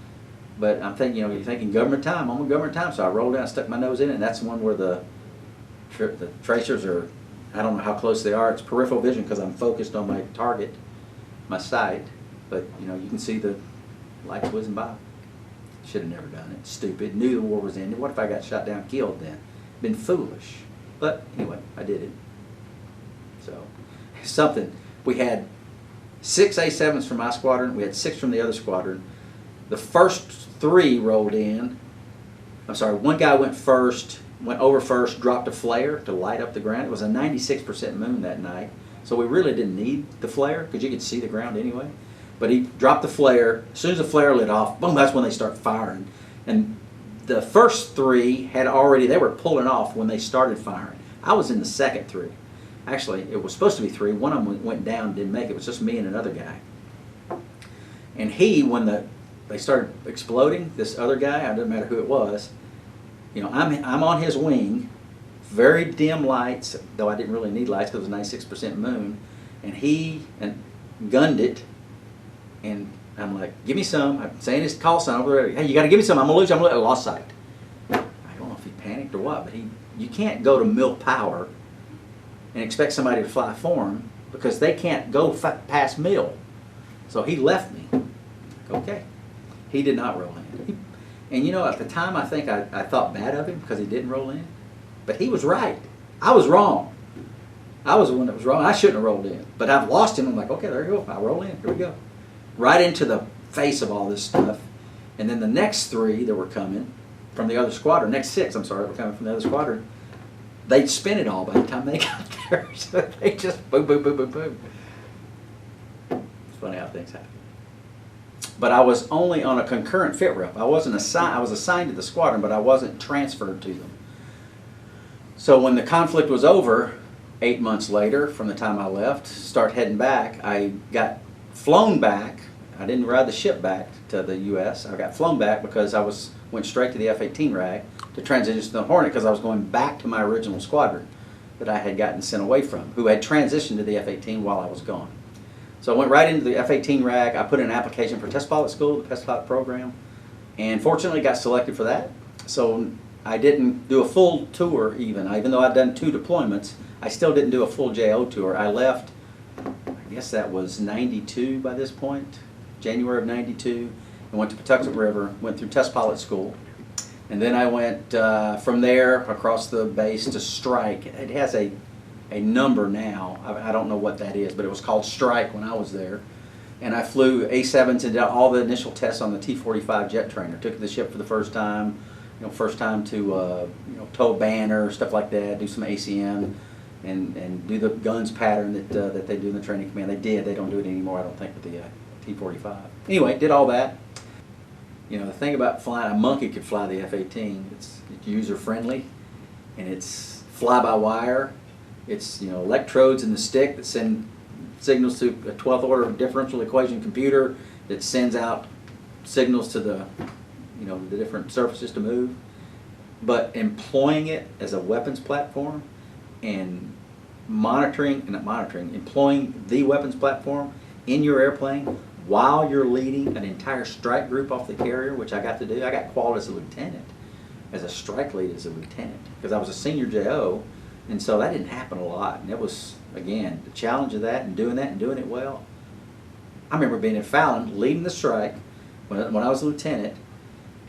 But I'm thinking, you're thinking government time. I'm on government time, so I rolled down, stuck my nose in it, and that's the one where the tracers are. I don't know how close they are. It's peripheral vision because I'm focused on my target, my sight. But you can see the lights whizzing by. Should have never done it. Stupid. Knew the war was ending. What if I got shot down, killed then? Been foolish. But anyway, I did it. So something. We had 6 A7s from my squadron. We had 6 from the other squadron. The first 3 rolled in. I'm sorry, one guy went over first, dropped a flare to light up the ground. It was a 96% moon that night, so we really didn't need the flare because you could see the ground anyway. But he dropped the flare. As soon as the flare lit off, boom, that's when they start firing. And the first three had already, they were pulling off when they started firing. I was in the second three. Actually, it was supposed to be three. One of them went down, didn't make it. It was just me and another guy. And he, when they started exploding, this other guy, it doesn't matter who it was, you know, I'm on his wing, very dim lights, though I didn't really need lights because it was 96% moon, and he gunned it, and I'm like, give me some. I'm saying his call sign over there. Hey, you got to give me some. I'm gonna lose you. I'm gonna lose. I lost sight. I don't know if he panicked or what, but you can't go to milk power and expect somebody to fly for him because they can't go past mill. So he left me. Okay. He did not roll in. And you know, at the time, I think I thought bad of him because he didn't roll in. But he was right. I was wrong. I was the one that was wrong. I shouldn't have rolled in. But I've lost him. I'm like, okay, there you go. I'll roll in. Here we go. Right into the face of all this stuff. And then the next three that were coming from the other squadron, next six, I'm sorry, that were coming from the other squadron, they'd spin it all by the time they got there. So they just boom, boom, boom, boom, boom. It's funny how things happen. But I was only on a concurrent fit rep. I wasn't assigned. I was assigned to the squadron, but I wasn't transferred to them. So when the conflict was over, 8 months later, from the time I left, start heading back, I got flown back. I didn't ride the ship back to the U.S. I got flown back because I went straight to the F-18 RAG to transition to the Hornet because I was going back to my original squadron that I had gotten sent away from, who had transitioned to the F-18 while I was gone. So I went right into the F-18 RAG. I put in an application for test pilot school, the test pilot program, and fortunately got selected for that. So I didn't do a full tour even though I'd done 2 deployments, I still didn't do a full JO tour. I left, I guess that was 92 by this point, January of 92, and went to Patuxent River, went through test pilot school. And then I went from there across the base to Strike. It has a number now. I don't know what that is, but it was called Strike when I was there. And I flew A-7s and did all the initial tests on the T-45 jet trainer. Took the ship for the first time, first time to tow a banner, stuff like that, do some ACM, and do the guns pattern that they do in the training command. They did. They don't do it anymore, I don't think, with the T-45. Anyway, did all that. The thing about flying, a monkey could fly the F-18. It's user-friendly, and it's fly-by-wire. It's electrodes in the stick that send signals to a 12th order differential equation computer that sends out signals to the the different surfaces to move. But employing it as a weapons platform and employing the weapons platform in your airplane while you're leading an entire strike group off the carrier, which I got to do. I got qualified as a lieutenant, as a strike lead as a lieutenant, because I was a senior JO, and so that didn't happen a lot. And it was, again, the challenge of that and doing it well. I remember being in Fallon, leading the strike when I was a lieutenant,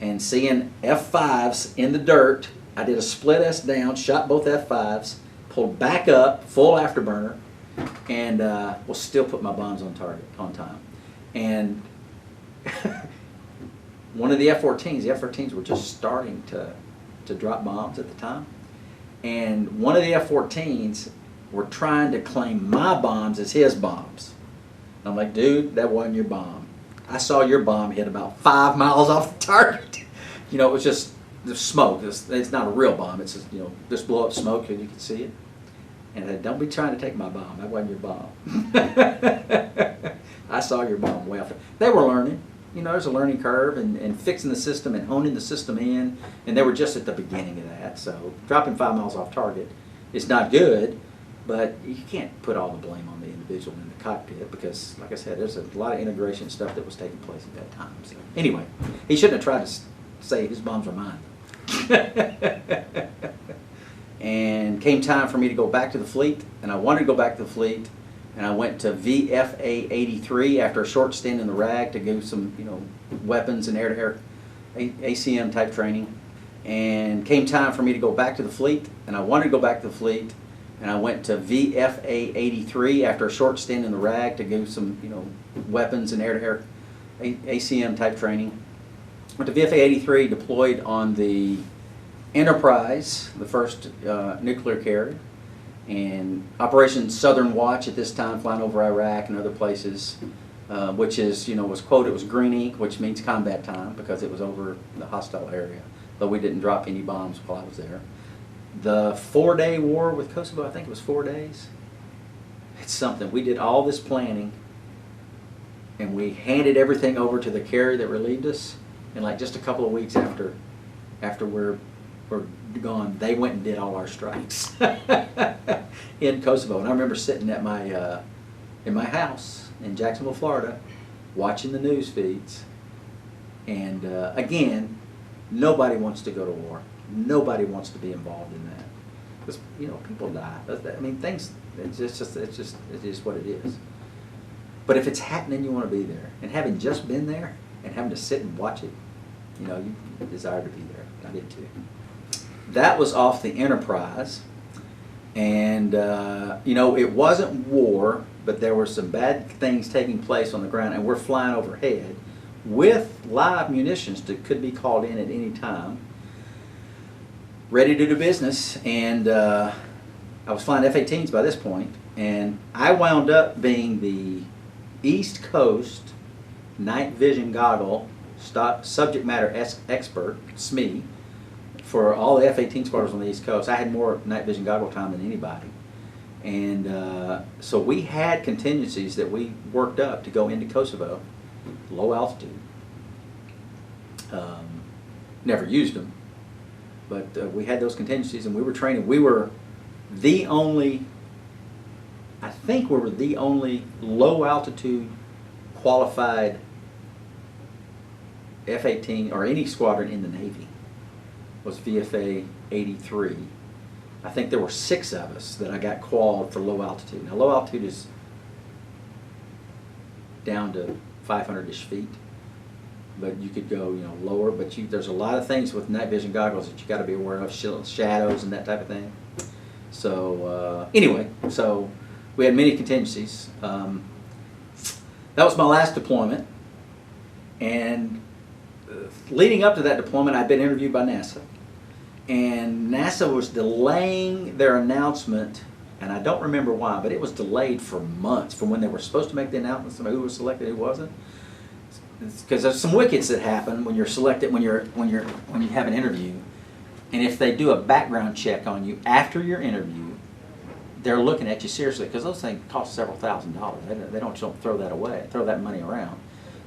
and seeing F-5s in the dirt. I did a split S down, shot both F-5s, pulled back up, full afterburner, and will still put my bombs on target, on time. And one of the F-14s, the F-14s were just starting to drop bombs at the time. And one of the F-14s were trying to claim my bombs as his bombs. And I'm like, dude, that wasn't your bomb. I saw your bomb hit about 5 miles off the target. It was just the smoke. It's not a real bomb. It's just blow up smoke and you can see it. And I said, don't be trying to take my bomb. That wasn't your bomb. I saw your bomb way off. They were learning. There's a learning curve and fixing the system and honing the system in. And they were just at the beginning of that. So dropping 5 miles off target is not good, but you can't put all the blame on the individual in the cockpit because, like I said, there's a lot of integration stuff that was taking place at that time. So anyway, he shouldn't have tried to say his bombs are mine. And came time for me to go back to the fleet, and I wanted to go back to the fleet, and I went to VFA 83 after a short stint in the RAG to do some weapons and air-to-air ACM type training. And came time for me to go back to the fleet, and I wanted to go back to the fleet, and I went to VFA 83 after a short stint in the RAG to do some weapons and air-to-air ACM type training. Went to VFA 83, deployed on the Enterprise, the first nuclear carrier, and Operation Southern Watch at this time, flying over Iraq and other places, which is, was quoted, it was green ink, which means combat time because it was over the hostile area. though we didn't drop any bombs while I was there. The 4-day war with Kosovo, I think it was 4 days. It's something. We did all this planning, and we handed everything over to the carrier that relieved us. And like just a couple of weeks after we're gone, they went and did all our strikes in Kosovo. And I remember sitting at my in my house in Jacksonville, Florida, watching the news feeds. And again, nobody wants to go to war. Nobody wants to be involved in that, because people die. I mean, things. It is what it is. But if it's happening, you want to be there. And having just been there and having to sit and watch it, you desire to be there. I did too. That was off the Enterprise, and it wasn't war, but there were some bad things taking place on the ground, and we're flying overhead with live munitions that could be called in at any time, ready to do business. And I was flying F-18s by this point, and I wound up being the East Coast night vision goggle subject matter expert, SME, for all the F-18 squadrons on the East Coast. I had more night vision goggle time than anybody. And so we had contingencies that we worked up to go into Kosovo, low altitude. Never used them, but we had those contingencies, and we were training. We were the only, I think we were the only low altitude qualified F-18 or any squadron in the Navy. Was VFA 83. I think there were 6 of us that I got qualified for low altitude. Now low altitude is down to 500-ish feet, but you could go lower. But there's a lot of things with night vision goggles that you got to be aware of, shadows and that type of thing. So anyway, so we had many contingencies. That was my last deployment, and leading up to that deployment, I'd been interviewed by NASA, and NASA was delaying their announcement, and I don't remember why, but it was delayed for months from when they were supposed to make the announcement of who was selected, who wasn't. Because there's some wickets that happen when you're selected, when you have an interview, and if they do a background check on you after your interview, they're looking at you seriously, because those things cost several $1,000s. They don't throw that away, throw that money around.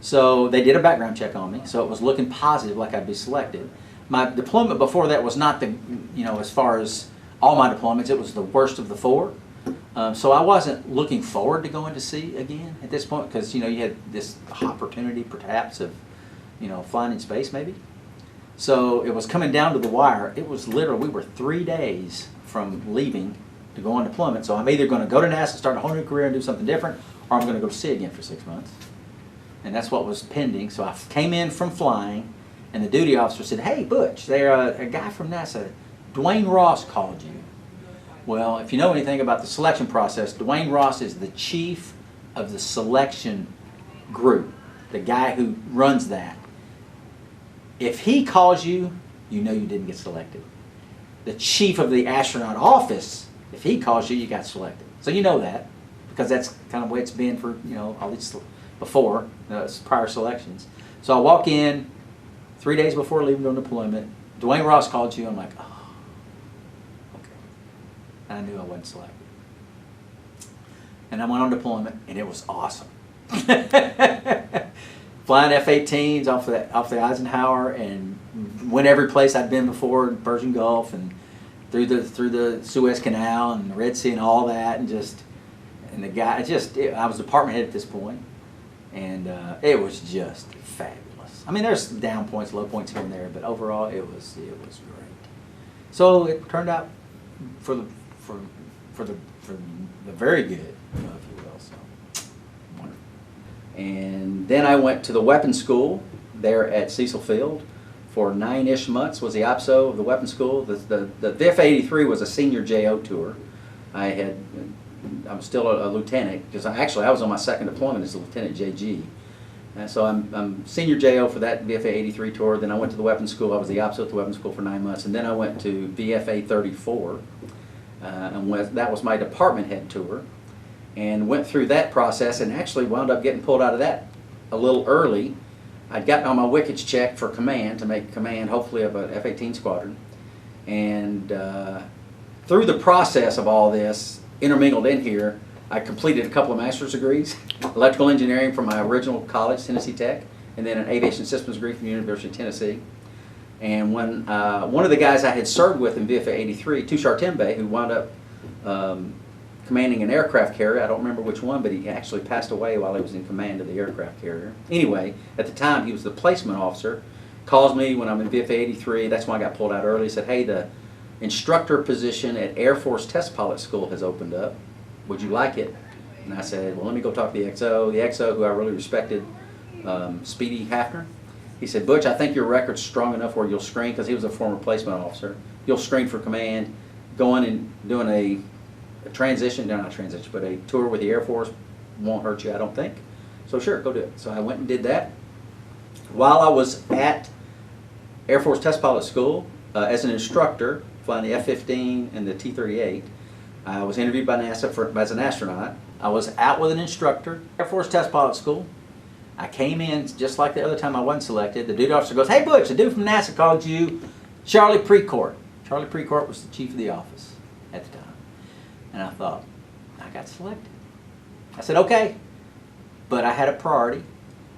So they did a background check on me, so it was looking positive, like I'd be selected. My deployment before that was not the, as far as all my deployments, it was the worst of the 4. So I wasn't looking forward to going to sea again at this point, because you had this opportunity perhaps of flying in space maybe. So it was coming down to the wire. It was literally, we were 3 days from leaving to go on deployment. So I'm either going to go to NASA, start a whole new career and do something different, or I'm going to go to sea again for 6 months. And that's what was pending. So I came in from flying, and the duty officer said, "Hey, Butch, a guy from NASA, Dwayne Ross called you." Well, if you know anything about the selection process, Dwayne Ross is the chief of the selection group, the guy who runs that. If he calls you, you know you didn't get selected. The chief of the astronaut office, if he calls you, you got selected. So you know that, because that's kind of the way it's been for all these before prior selections. So I walk in 3 days before leaving on deployment. Dwayne Ross called you. I'm like, oh, okay. And I knew I wasn't selected. And I went on deployment, and it was awesome. Flying F-18s off the Eisenhower, and went every place I'd been before, Persian Gulf, and through the Suez Canal and the Red Sea and all that, and the guy I was department head at this point, and it was just fabulous. I mean, there's down points, low points here and there, but overall it was great. So it turned out for the very good, if you will. So wonderful. And then I went to the weapons school there at Cecil Field for 9-ish months. Was the OPSO of the weapons school. The VF-83 was a senior JO tour. I'm still a lieutenant, because I was on my second deployment as a lieutenant JG. And so I'm senior JO for that VFA-83 tour. Then I went to the weapons school. I was the OPSO at the weapons school for 9 months. And then I went to VFA-34, and that was my department head tour. And went through that process, and actually wound up getting pulled out of that a little early, I'd gotten all my wickets checked for command, to make command hopefully of an F-18 squadron. And through the process of all this, intermingled in here, I completed a couple of master's degrees, electrical engineering from my original college, Tennessee Tech, and then an aviation systems degree from the University of Tennessee. And when one of the guys I had served with in VFA 83, Tushar Tembe, who wound up commanding an aircraft carrier, I don't remember which one, but he actually passed away while he was in command of the aircraft carrier. Anyway, at the time he was the placement officer, calls me when I'm in VFA 83, that's when I got pulled out early, he said, hey, the instructor position at Air Force Test Pilot School has opened up. Would you like it? And I said, well, let me go talk to the XO. The XO, who I really respected, Speedy Hafner, he said, Butch, I think your record's strong enough where you'll screen, because he was a former placement officer, you'll screen for command, going and doing a transition, no, not transition, but a tour with the Air Force won't hurt you, I don't think. So sure, go do it. So I went and did that. While I was at Air Force Test Pilot School as an instructor, flying the F-15 and the T-38, I was interviewed by NASA as an astronaut. I was out with an instructor, Air Force Test Pilot School. I came in just like the other time I wasn't selected. The duty officer goes, hey Butch, the dude from NASA called you Charlie Precourt. Charlie Precourt was the chief of the office at the time. And I thought, I got selected. I said, okay. But I had a priority.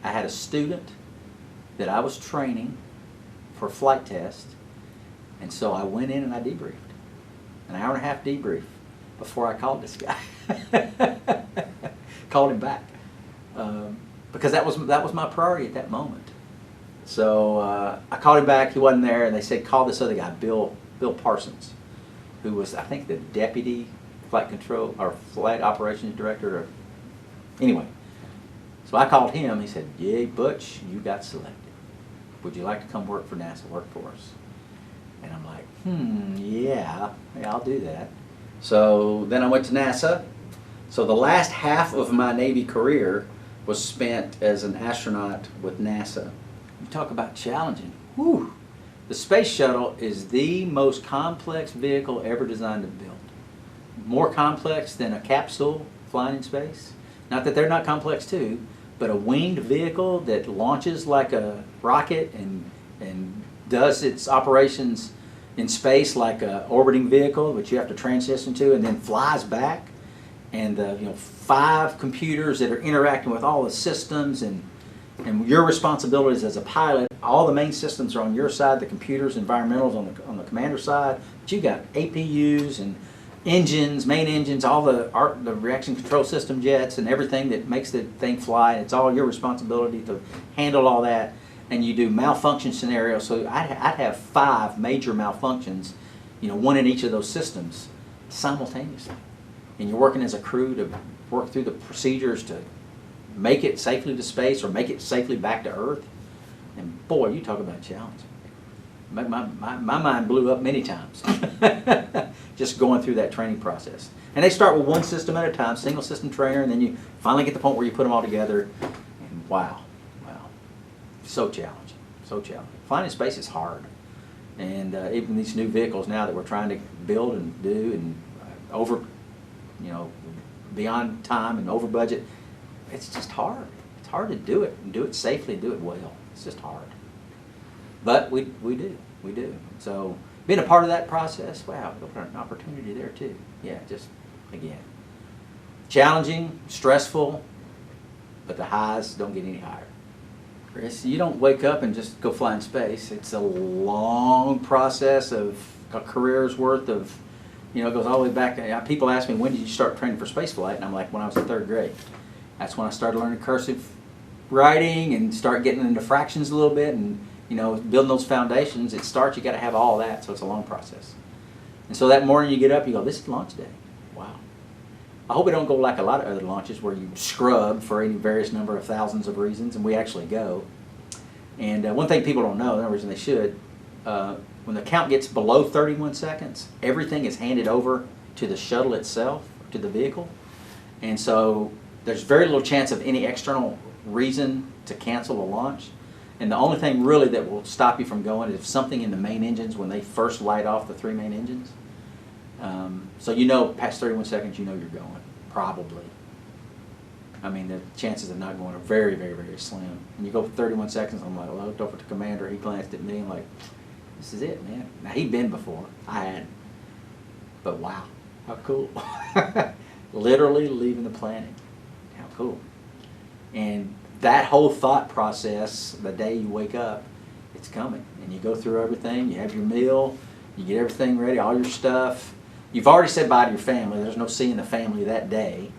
I had a student that I was training for flight test. And so I went in and I debriefed. An hour and a half debrief before I called this guy. Called him back. Because that was my priority at that moment. So I called him back, he wasn't there, and they said, call this other guy, Bill Parsons, who was, I think, the deputy flight control, or flight operations director. Or, anyway, so I called him, he said, yeah, Butch, you got selected. Would you like to come work for NASA, work for us? And I'm like, yeah, I'll do that. So then I went to NASA. So the last half of my Navy career was spent as an astronaut with NASA. You talk about challenging. Whew. The space shuttle is the most complex vehicle ever designed to build. More complex than a capsule flying in space. Not that they're not complex too, but a winged vehicle that launches like a rocket and does its operations in space like a orbiting vehicle, which you have to transition to, and then flies back. And 5 computers that are interacting with all the systems, and your responsibilities as a pilot. All the main systems are on your side, the computers, environmentals on the commander side. But you got APUs and engines, main engines, all the reaction control system jets, and everything that makes the thing fly. It's all your responsibility to handle all that. And you do malfunction scenarios. So I'd have 5 major malfunctions, one in each of those systems simultaneously. And you're working as a crew to work through the procedures to make it safely to space or make it safely back to Earth. And boy, you talk about challenging. My mind blew up many times just going through that training process. And they start with one system at a time, single system trainer, and then you finally get to the point where you put them all together. And wow, so challenging, so challenging. Flying in space is hard. And even these new vehicles now that we're trying to build and do and beyond time and over budget, it's just hard. It's hard to do it and do it safely and do it well. It's just hard. But we do. So being a part of that process, wow, an opportunity there too. Yeah, just again, challenging, stressful, but the highs don't get any higher. Chris, you don't wake up and just go fly in space. It's a long process of a career's worth of, it goes all the way back. People ask me, when did you start training for space flight? And I'm like, when I was in 3rd grade. That's when I started learning cursive writing and start getting into fractions a little bit and, building those foundations. You got to have all that, so it's a long process. And so that morning you get up, you go, this is launch day. Wow. I hope it don't go like a lot of other launches where you scrub for any various number of thousands of reasons, and we actually go. And one thing people don't know, the reason they should, when the count gets below 31 seconds, everything is handed over to the shuttle itself, to the vehicle. And so there's very little chance of any external reason to cancel a launch. And the only thing really that will stop you from going is if something in the main engines when they first light off the 3 main engines. So past 31 seconds, you're going, probably. I mean, the chances of not going are very, very, very slim. And you go for 31 seconds, I'm like, well, I looked over at the commander, he glanced at me, I'm like, this is it, man. Now, he'd been before, I hadn't. But wow, how cool. Literally leaving the planet. How cool. And that whole thought process, the day you wake up, it's coming. And you go through everything, you have your meal, you get everything ready, all your stuff. You've already said bye to your family. There's no seeing the family that day.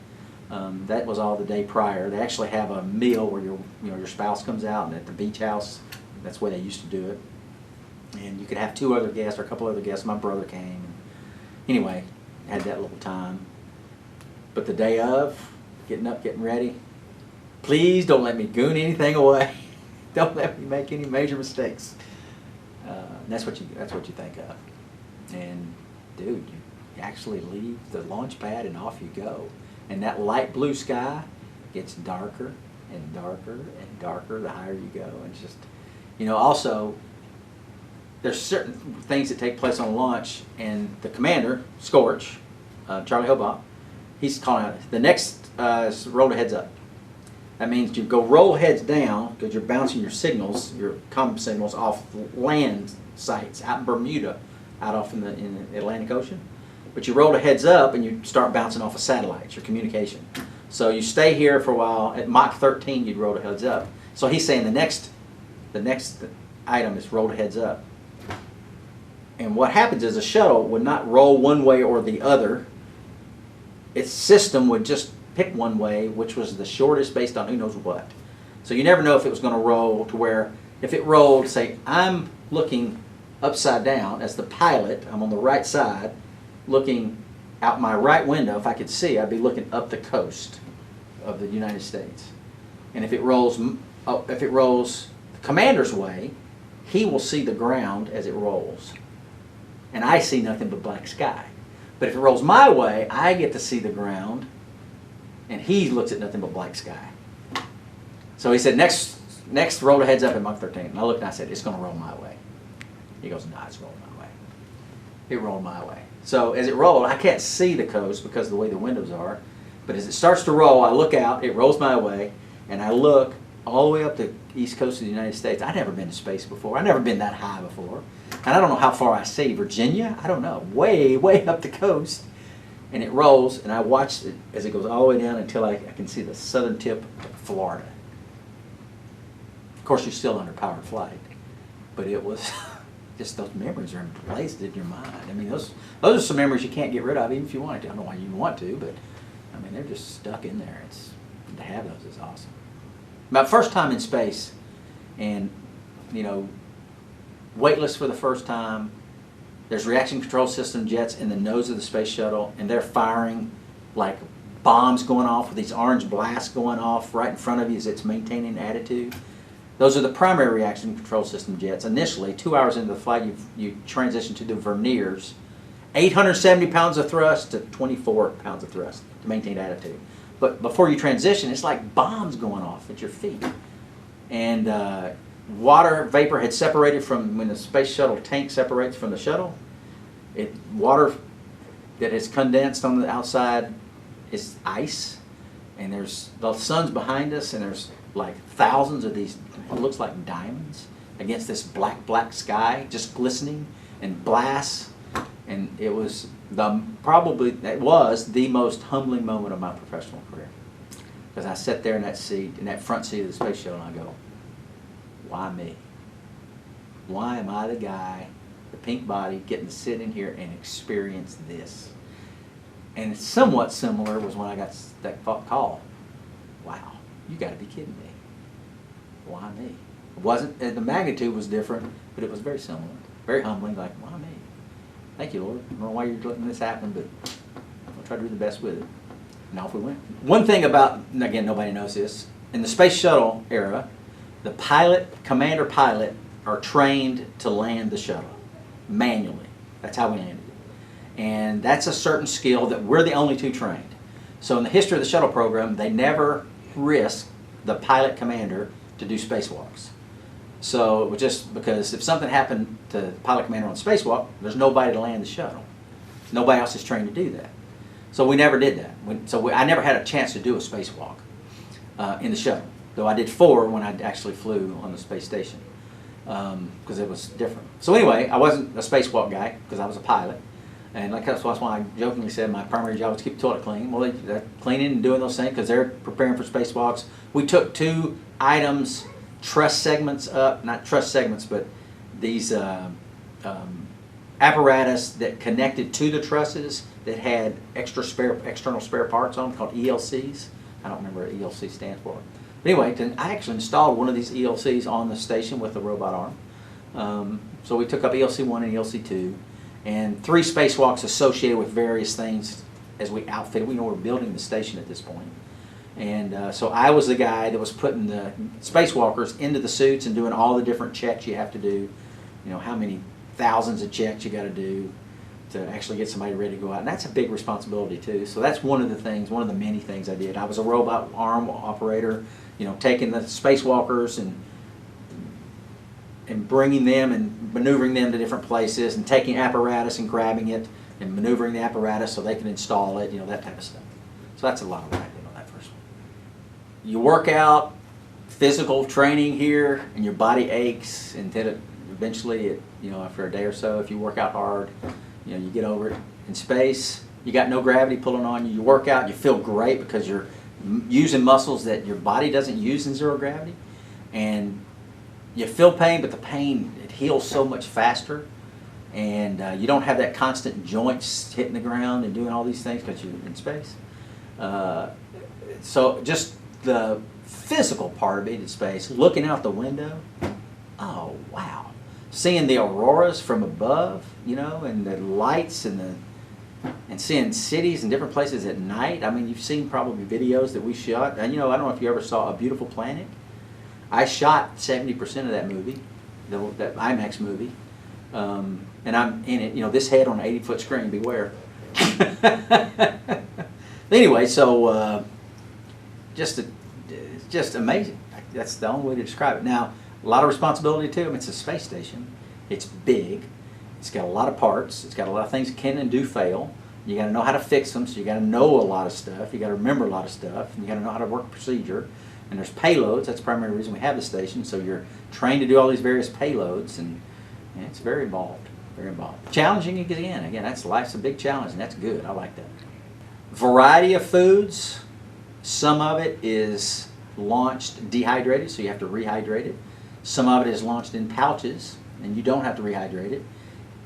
That was all the day prior. They actually have a meal where your spouse comes out, and at the beach house, that's the way they used to do it. And you could have 2 other guests or a couple other guests. My brother came. Anyway, had that little time. But the day of, getting up, getting ready, please don't let me goon anything away. Don't let me make any major mistakes. That's what you think of. And dude, you actually leave the launch pad and off you go. And that light blue sky gets darker and darker and darker the higher you go. And it's just, also, there's certain things that take place on launch, and the commander, Scorch, Charlie Hobart, he's calling out, the next is roll the heads up. That means you go roll heads down because you're bouncing your signals, your comm signals, off land sites out in Bermuda, out off in the Atlantic Ocean. But you roll the heads up and you start bouncing off of satellites, your communication. So you stay here for a while. At Mach 13, you'd roll the heads up. So he's saying the next item is roll the heads up. And what happens is a shuttle would not roll one way or the other. Its system would just pick one way, which was the shortest based on who knows what. So you never know if it was going to roll to where, if it rolled, say, I'm looking upside down as the pilot, I'm on the right side, looking out my right window. If I could see, I'd be looking up the coast of the United States. And if it rolls the commander's way, he will see the ground as it rolls. And I see nothing but black sky. But if it rolls my way, I get to see the ground, and he looks at nothing but black sky. So he said, next roll the heads up at Mach 13. And I looked and I said, it's going to roll my way. He goes, no, it's rolling my way. It rolled my way. So as it rolled, I can't see the coast because of the way the windows are. But as it starts to roll, I look out, it rolls my way, and I look all the way up the east coast of the United States. I'd never been to space before. I'd never been that high before. And I don't know how far I see. Virginia? I don't know. Way, way up the coast. And it rolls, and I watch it as it goes all the way down until I can see the southern tip of Florida. Of course, you're still under powered flight. But it was... just those memories are emblazoned in your mind. I mean, those are some memories you can't get rid of, even if you wanted to. I don't know why you want to, but I mean, they're just stuck in there. To have those is awesome. My first time in space, and weightless for the first time. There's reaction control system jets in the nose of the space shuttle, and they're firing like bombs going off with these orange blasts going off right in front of you as it's maintaining attitude. Those are the primary reaction control system jets. Initially, 2 hours into the flight, you transition to the verniers. 870 pounds of thrust to 24 pounds of thrust to maintain attitude. But before you transition, it's like bombs going off at your feet. And water vapor had separated from, when the space shuttle tank separates from the shuttle, water that has condensed on the outside is ice. And there's the sun's behind us, and there's like thousands of these, it looks like diamonds against this black sky, just glistening and blasts. And it was probably the most humbling moment of my professional career, because I sat there in that front seat of the space shuttle, and I go, why me? Why am I the guy, the pink body, getting to sit in here and experience this? And it's somewhat similar was when I got that call. Wow, you got to be kidding me. Why me? It wasn't, the magnitude was different, but it was very similar. Very humbling, like, why me? Thank you, Lord. I don't know why you're letting this happen, but I'll try to do the best with it. And off we went. One thing about, and again, nobody knows this, in the space shuttle era, the commander pilot are trained to land the shuttle manually. That's how we landed it. And that's a certain skill that we're the only two trained. So in the history of the shuttle program, they never risked the pilot commander to do spacewalks. So it was just because if something happened to the pilot commander on the spacewalk, there's nobody to land the shuttle. Nobody else is trained to do that. So we never did that. I never had a chance to do a spacewalk. in the shuttle. Though I did 4 when I actually flew on the space station, because it was different. So anyway, I wasn't a spacewalk guy because I was a pilot. And like that's why I jokingly said my primary job was to keep the toilet clean. Well, they're cleaning and doing those things because they're preparing for spacewalks. We took 2 items, truss segments up, not truss segments, but these apparatus that connected to the trusses that had external spare parts on them called ELCs. I don't remember what ELC stands for. But anyway, then I actually installed one of these ELCs on the station with the robot arm. So we took up ELC1 and ELC2. And 3 spacewalks associated with various things as we outfitted. We know we're building the station at this point. And so I was the guy that was putting the spacewalkers into the suits and doing all the different checks you have to do. You know, how many thousands of checks you got to do to actually get somebody ready to go out. And that's a big responsibility too. So that's one of the things, one of the many things I did. I was a robot arm operator, you know, taking the spacewalkers and bringing them and maneuvering them to different places and taking apparatus and grabbing it and maneuvering the apparatus so they can install it, you know, that type of stuff. So that's a lot of what I did on that first one. You work out, physical training here, and your body aches, and then eventually, you know, after a day or so, if you work out hard, you know, you get over it. In space, you got no gravity pulling on you. You work out, you feel great because you're using muscles that your body doesn't use in zero gravity, and you feel pain, but the pain, it heals so much faster, and you don't have that constant joints hitting the ground and doing all these things because you're in space. So just the physical part of being in space, looking out the window, oh wow. Seeing the auroras from above, you know, and the lights and seeing cities and different places at night. I mean, you've seen probably videos that we shot, and you know, I don't know if you ever saw A Beautiful Planet. I shot 70% of that movie, that IMAX movie, and I'm in it. You know, this head on an 80-foot screen. Beware. Anyway, so just amazing. That's the only way to describe it. Now, a lot of responsibility too. I mean, it's a space station. It's big. It's got a lot of parts. It's got a lot of things that can and do fail. You got to know how to fix them. So you got to know a lot of stuff. You got to remember a lot of stuff. And you got to know how to work procedure. And there's payloads. That's the primary reason we have the station. So you're trained to do all these various payloads, and it's very involved. Very involved. Challenging again. Again, that's life's a big challenge, and that's good. I like that. Variety of foods. Some of it is launched dehydrated, so you have to rehydrate it. Some of it is launched in pouches, and you don't have to rehydrate it.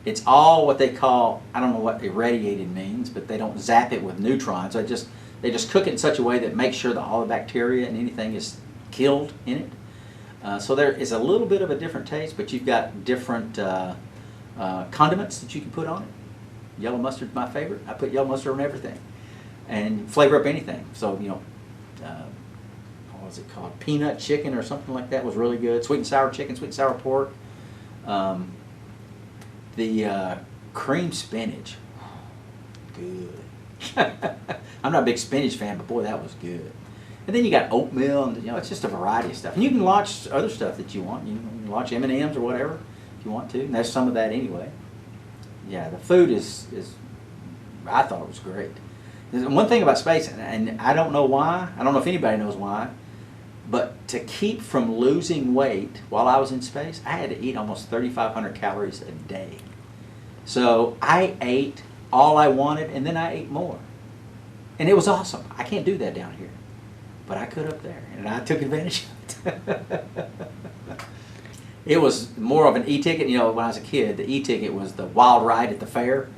It's all what they call, I don't know what irradiated means, but they don't zap it with neutrons. They just cook it in such a way that makes sure that all the bacteria and anything is killed in it. So there is a little bit of a different taste, but you've got different condiments that you can put on it. Yellow mustard's my favorite. I put yellow mustard on everything, and flavor up anything. So, you know, what was it called? Peanut chicken or something like that was really good. Sweet and sour chicken, sweet and sour pork. The cream spinach, good. I'm not a big spinach fan, but boy, that was good. And then you got oatmeal, and you know, it's just a variety of stuff. And you can launch other stuff that you want. You can launch M&Ms or whatever if you want to. And there's some of that anyway. Yeah, the food is I thought it was great. There's one thing about space, and I don't know why. I don't know if anybody knows why. But to keep from losing weight while I was in space, I had to eat almost 3,500 calories a day. So I ate all I wanted, and then I ate more. And it was awesome. I can't do that down here. But I could up there, and I took advantage of it. It was more of an e-ticket. You know, when I was a kid, the e-ticket was the wild ride at the fair.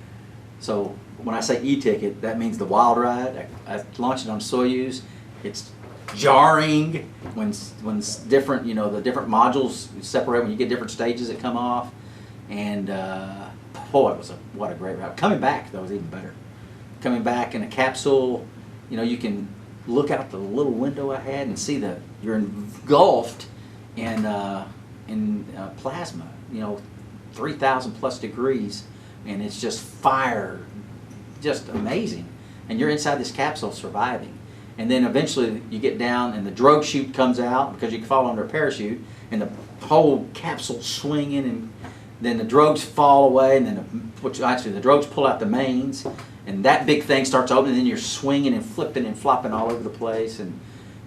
So when I say e-ticket, that means the wild ride. I launched it on Soyuz. It's jarring when different, you know, the different modules separate when you get different stages that come off, and boy, what a great ride. Coming back, that was even better. Coming back in a capsule, you know, you can look out the little window I had and see you're engulfed in plasma, you know, 3,000 plus degrees, and it's just fire, just amazing, and you're inside this capsule surviving. And then eventually you get down and the drogue chute comes out because you can fall under a parachute, and the whole capsule swinging, and then the drogues fall away, and then the drogues pull out the mains, and that big thing starts opening, and then you're swinging and flipping and flopping all over the place, and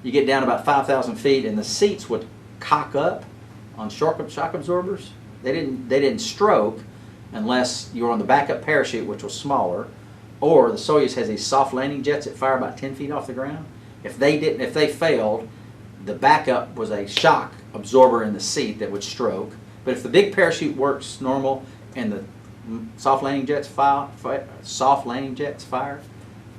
you get down about 5,000 feet, and the seats would cock up on shock absorbers. They didn't stroke unless you were on the backup parachute, which was smaller, or the Soyuz has these soft landing jets that fire about 10 feet off the ground. If they failed, the backup was a shock absorber in the seat that would stroke. But if the big parachute works normal and the soft landing jets fire,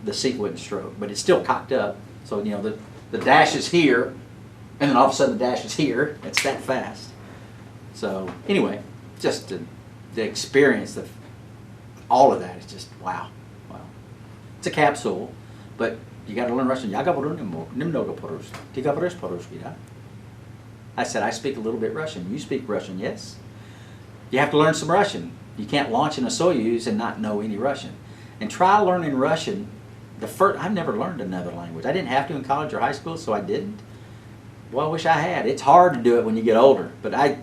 the seat wouldn't stroke. But it's still cocked up. So the dash is here, and then all of a sudden the dash is here. It's that fast. So anyway, just the experience of all of that is just wow. It's a capsule, but you got to learn Russian. I said, I speak a little bit Russian. You speak Russian, yes? You have to learn some Russian. You can't launch in a Soyuz and not know any Russian. And try learning Russian. I've never learned another language. I didn't have to in college or high school, so I didn't. Well, I wish I had. It's hard to do it when you get older. But I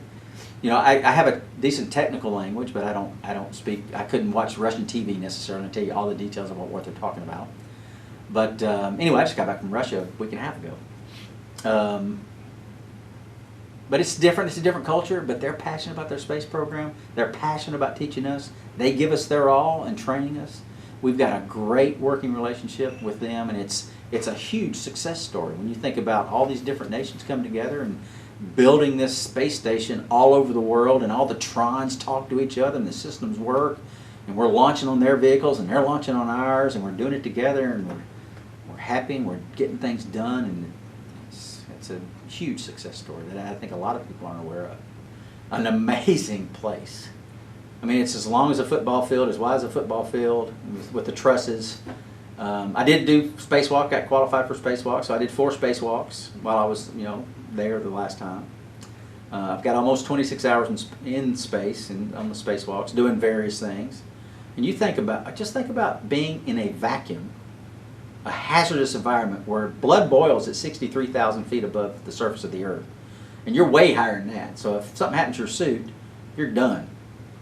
have a decent technical language, but I don't speak. I couldn't watch Russian TV necessarily and tell you all the details of what they're talking about. But anyway, I just got back from Russia a week and a half ago. But it's different. It's a different culture, but they're passionate about their space program. They're passionate about teaching us. They give us their all and training us. We've got a great working relationship with them, and it's a huge success story. When you think about all these different nations coming together and building this space station all over the world, and all the trons talk to each other, and the systems work, and we're launching on their vehicles, and they're launching on ours, and we're doing it together, and we're happy, and we're getting things done, and it's a huge success story that I think a lot of people aren't aware of. An amazing place. I mean, it's as long as a football field, as wide as a football field, with the trusses. I did do spacewalk, got qualified for spacewalk, so I did 4 spacewalks while I was, there the last time. I've got almost 26 hours in space and on the spacewalks, doing various things. And just think about being in a vacuum, a hazardous environment where blood boils at 63,000 feet above the surface of the Earth. And you're way higher than that. So if something happens to your suit, you're done.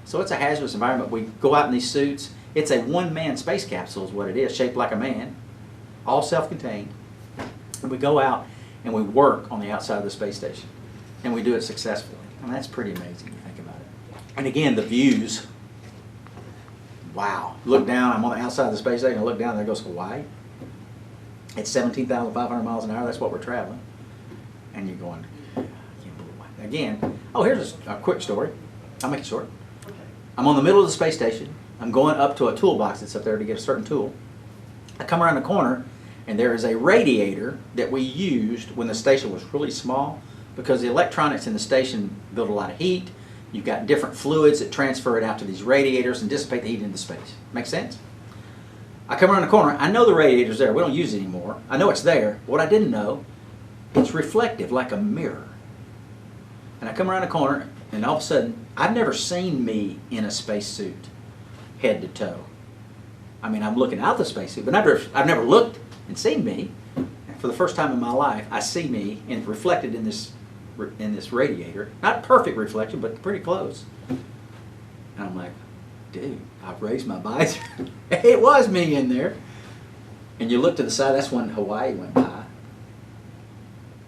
So it's a hazardous environment. We go out in these suits. It's a one-man space capsule is what it is, shaped like a man, all self-contained. And we go out and we work on the outside of the space station. And we do it successfully. And that's pretty amazing if you think about it. And again, the views. Wow. Look down. I'm on the outside of the space station. I look down. There goes Hawaii. It's 17,500 miles an hour. That's what we're traveling. And you're going, I can't believe it. Again, here's a quick story. I'll make it short. I'm on the middle of the space station. I'm going up to a toolbox that's up there to get a certain tool. I come around the corner, and there is a radiator that we used when the station was really small, because the electronics in the station build a lot of heat. You've got different fluids that transfer it out to these radiators and dissipate the heat into space. Make sense? I come around the corner. I know the radiator's there. We don't use it anymore. I know it's there. What I didn't know, it's reflective like a mirror. And I come around the corner, and all of a sudden, I've never seen me in a spacesuit, head to toe. I mean, I'm looking out the spacesuit, but I've never looked and seen me. For the first time in my life, I see me and reflected in this radiator. Not perfect reflection, but pretty close. And I'm like, dude, I've raised my visor. It was me in there. And you look to the side, that's when Hawaii went by.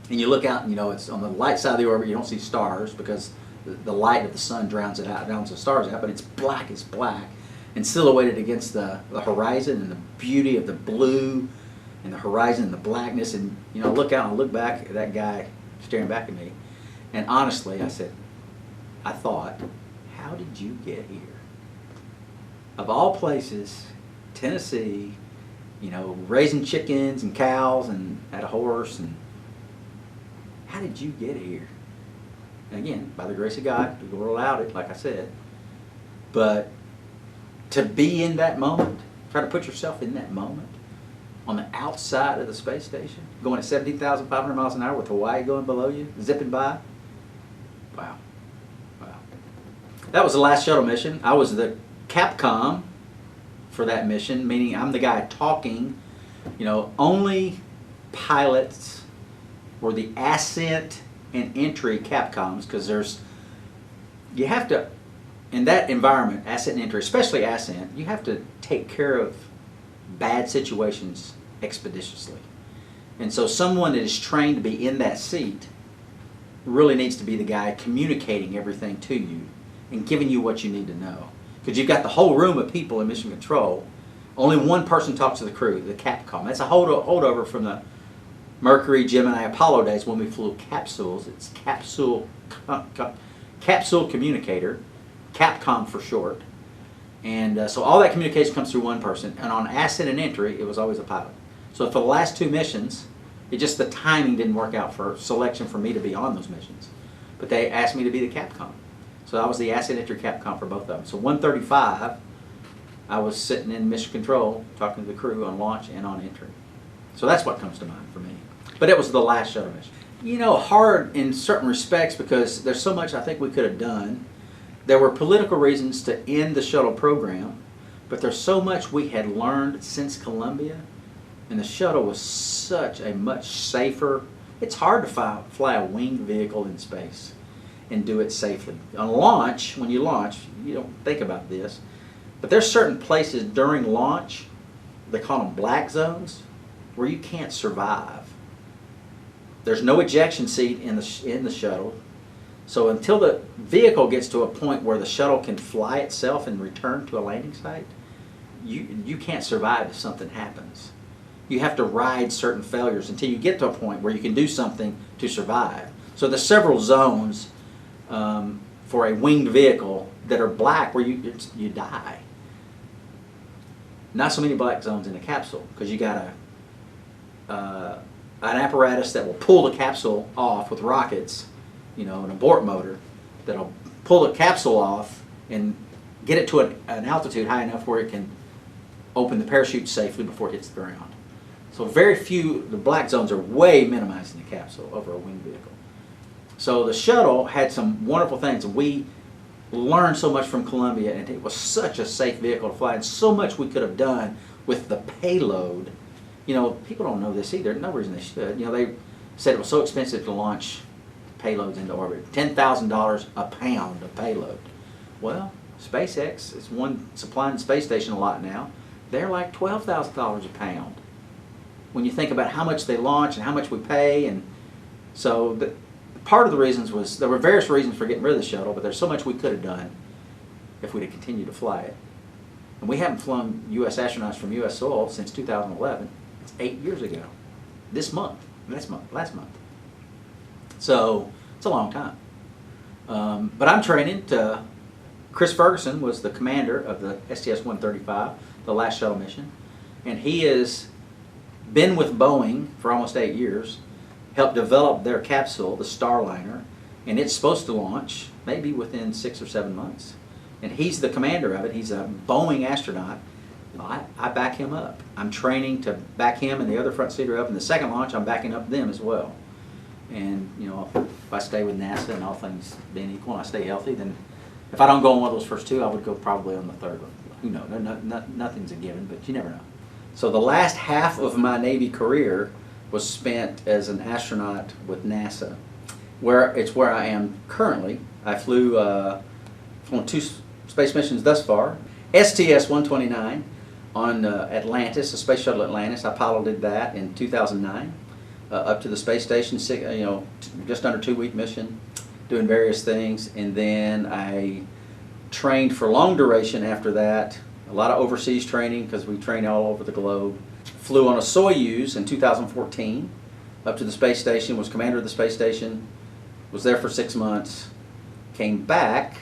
And you look out and it's on the light side of the orbit, you don't see stars because the light of the sun drowns it out, drowns the stars out, but it's black as black. And silhouetted against the horizon and the beauty of the blue and the horizon and the blackness. And I look out and I look back at that guy staring back at me. And honestly, I thought, how did you get here? Of all places, Tennessee, raising chickens and cows and had a horse, and how did you get here? And again, by the grace of God, the Lord allowed it, like I said. But to be in that moment, try to put yourself in that moment, on the outside of the space station, going at 17,500 miles an hour with Hawaii going below you, zipping by. Wow. Wow. That was the last shuttle mission. I was the Capcom for that mission, meaning I'm the guy talking. Only pilots were the ascent and entry Capcoms, because you have to, in that environment, ascent and entry, especially ascent, you have to take care of bad situations expeditiously. And so someone that is trained to be in that seat really needs to be the guy communicating everything to you and giving you what you need to know. Because you've got the whole room of people in mission control. Only one person talks to the crew, the Capcom. That's a holdover from the Mercury, Gemini, Apollo days when we flew capsules. It's capsule communicator, Capcom for short. And so all that communication comes through one person. And on ascent and entry, it was always a pilot. So for the last 2 missions, the timing didn't work out for selection for me to be on those missions. But they asked me to be the Capcom. So I was the ascent entry Capcom for both of them. So 135, I was sitting in mission control talking to the crew on launch and on entry. So that's what comes to mind for me. But it was the last shuttle mission. You know, hard in certain respects because there's so much I think we could have done. There were political reasons to end the shuttle program, but there's so much we had learned since Columbia, and the shuttle was such a much safer. It's hard to fly a winged vehicle in space and do it safely. On launch, when you launch, you don't think about this, but there's certain places during launch, they call them black zones, where you can't survive. There's no ejection seat in the shuttle. So until the vehicle gets to a point where the shuttle can fly itself and return to a landing site, you can't survive if something happens. You have to ride certain failures until you get to a point where you can do something to survive. So there's several zones for a winged vehicle that are black where you die. Not so many black zones in a capsule because you got an apparatus that will pull the capsule off with rockets, you know, an abort motor that'll pull the capsule off and get it to an altitude high enough where it can open the parachute safely before it hits the ground. So very few, the black zones are way minimized in the capsule over a winged vehicle. So the shuttle had some wonderful things. We learned so much from Columbia, and it was such a safe vehicle to fly, and so much we could have done with the payload. You know, people don't know this either. No reason they should. You know, they said it was so expensive to launch payloads into orbit. $10,000 a pound of payload. Well, SpaceX is one supplying the space station a lot now. They're like $12,000 a pound. When you think about how much they launch and how much we pay, and so part of the reasons was there were various reasons for getting rid of the shuttle, but there's so much we could have done if we'd have continued to fly it. And we haven't flown U.S. astronauts from U.S. soil since 2011. It's 8 years ago. Last month. So it's a long time. But I'm training to. Chris Ferguson was the commander of the STS-135, the last shuttle mission, and he has been with Boeing for almost 8 years, helped develop their capsule, the Starliner, and it's supposed to launch maybe within 6 or 7 months. And he's the commander of it. He's a Boeing astronaut. I back him up. I'm training to back him and the other front seater up. In the second launch, I'm backing up them as well. And, you know, if I stay with NASA and all things being equal and I stay healthy, then if I don't go on one of those first two, I would go probably on the third one. Who knows? Nothing's a given, but you never know. So the last half of my Navy career was spent as an astronaut with NASA, where I am currently. I flew on 2 space missions thus far. STS-129 on Atlantis, the Space Shuttle Atlantis. I piloted that in 2009 up to the space station, just under 2-week mission, doing various things. And then I trained for long duration after that, a lot of overseas training because we train all over the globe. Flew on a Soyuz in 2014 up to the space station, was commander of the space station, was there for 6 months, came back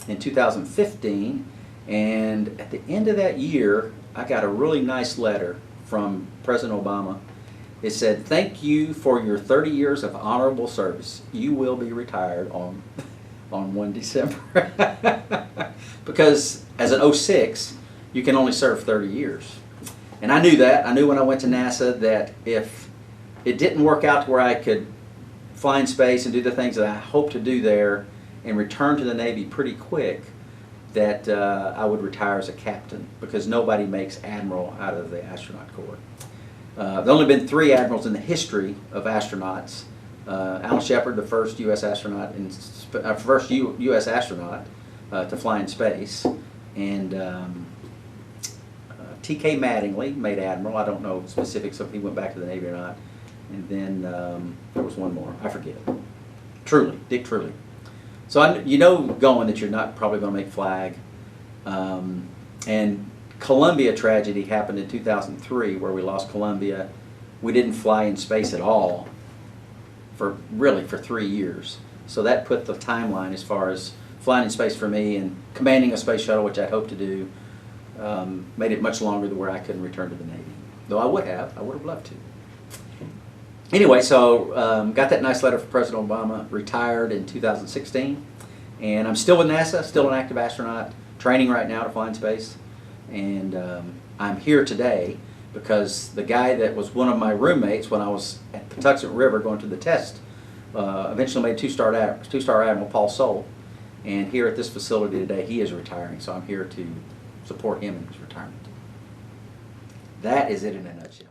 in 2015, and at the end of that year, I got a really nice letter from President Obama. It said, "Thank you for your 30 years of honorable service. You will be retired on 1 December." Because as an 06, you can only serve 30 years. And I knew that. I knew when I went to NASA that if it didn't work out to where I could fly in space and do the things that I hoped to do there and return to the Navy pretty quick, that I would retire as a captain, because nobody makes admiral out of the astronaut corps. There have only been 3 admirals in the history of astronauts. Alan Shepard, the first U.S. astronaut, U.S. astronaut to fly in space, and T.K. Mattingly made admiral. I don't know specifics if he went back to the Navy or not. And then there was one more. I forget. Truly, Dick Truly. So you know going that you're not probably going to make flag. And Columbia tragedy happened in 2003 where we lost Columbia. We didn't fly in space at all for 3 years. So that put the timeline as far as flying in space for me and commanding a space shuttle, which I hope to do, made it much longer than where I couldn't return to the Navy. Though I would have loved to. Anyway, so got that nice letter from President Obama, retired in 2016, and I'm still with NASA, still an active astronaut, training right now to fly in space, and I'm here today because the guy that was one of my roommates when I was at Patuxent River going to the test eventually made two-star Admiral Paul Soule, and here at this facility today he is retiring, so I'm here to support him in his retirement. That is it in a nutshell.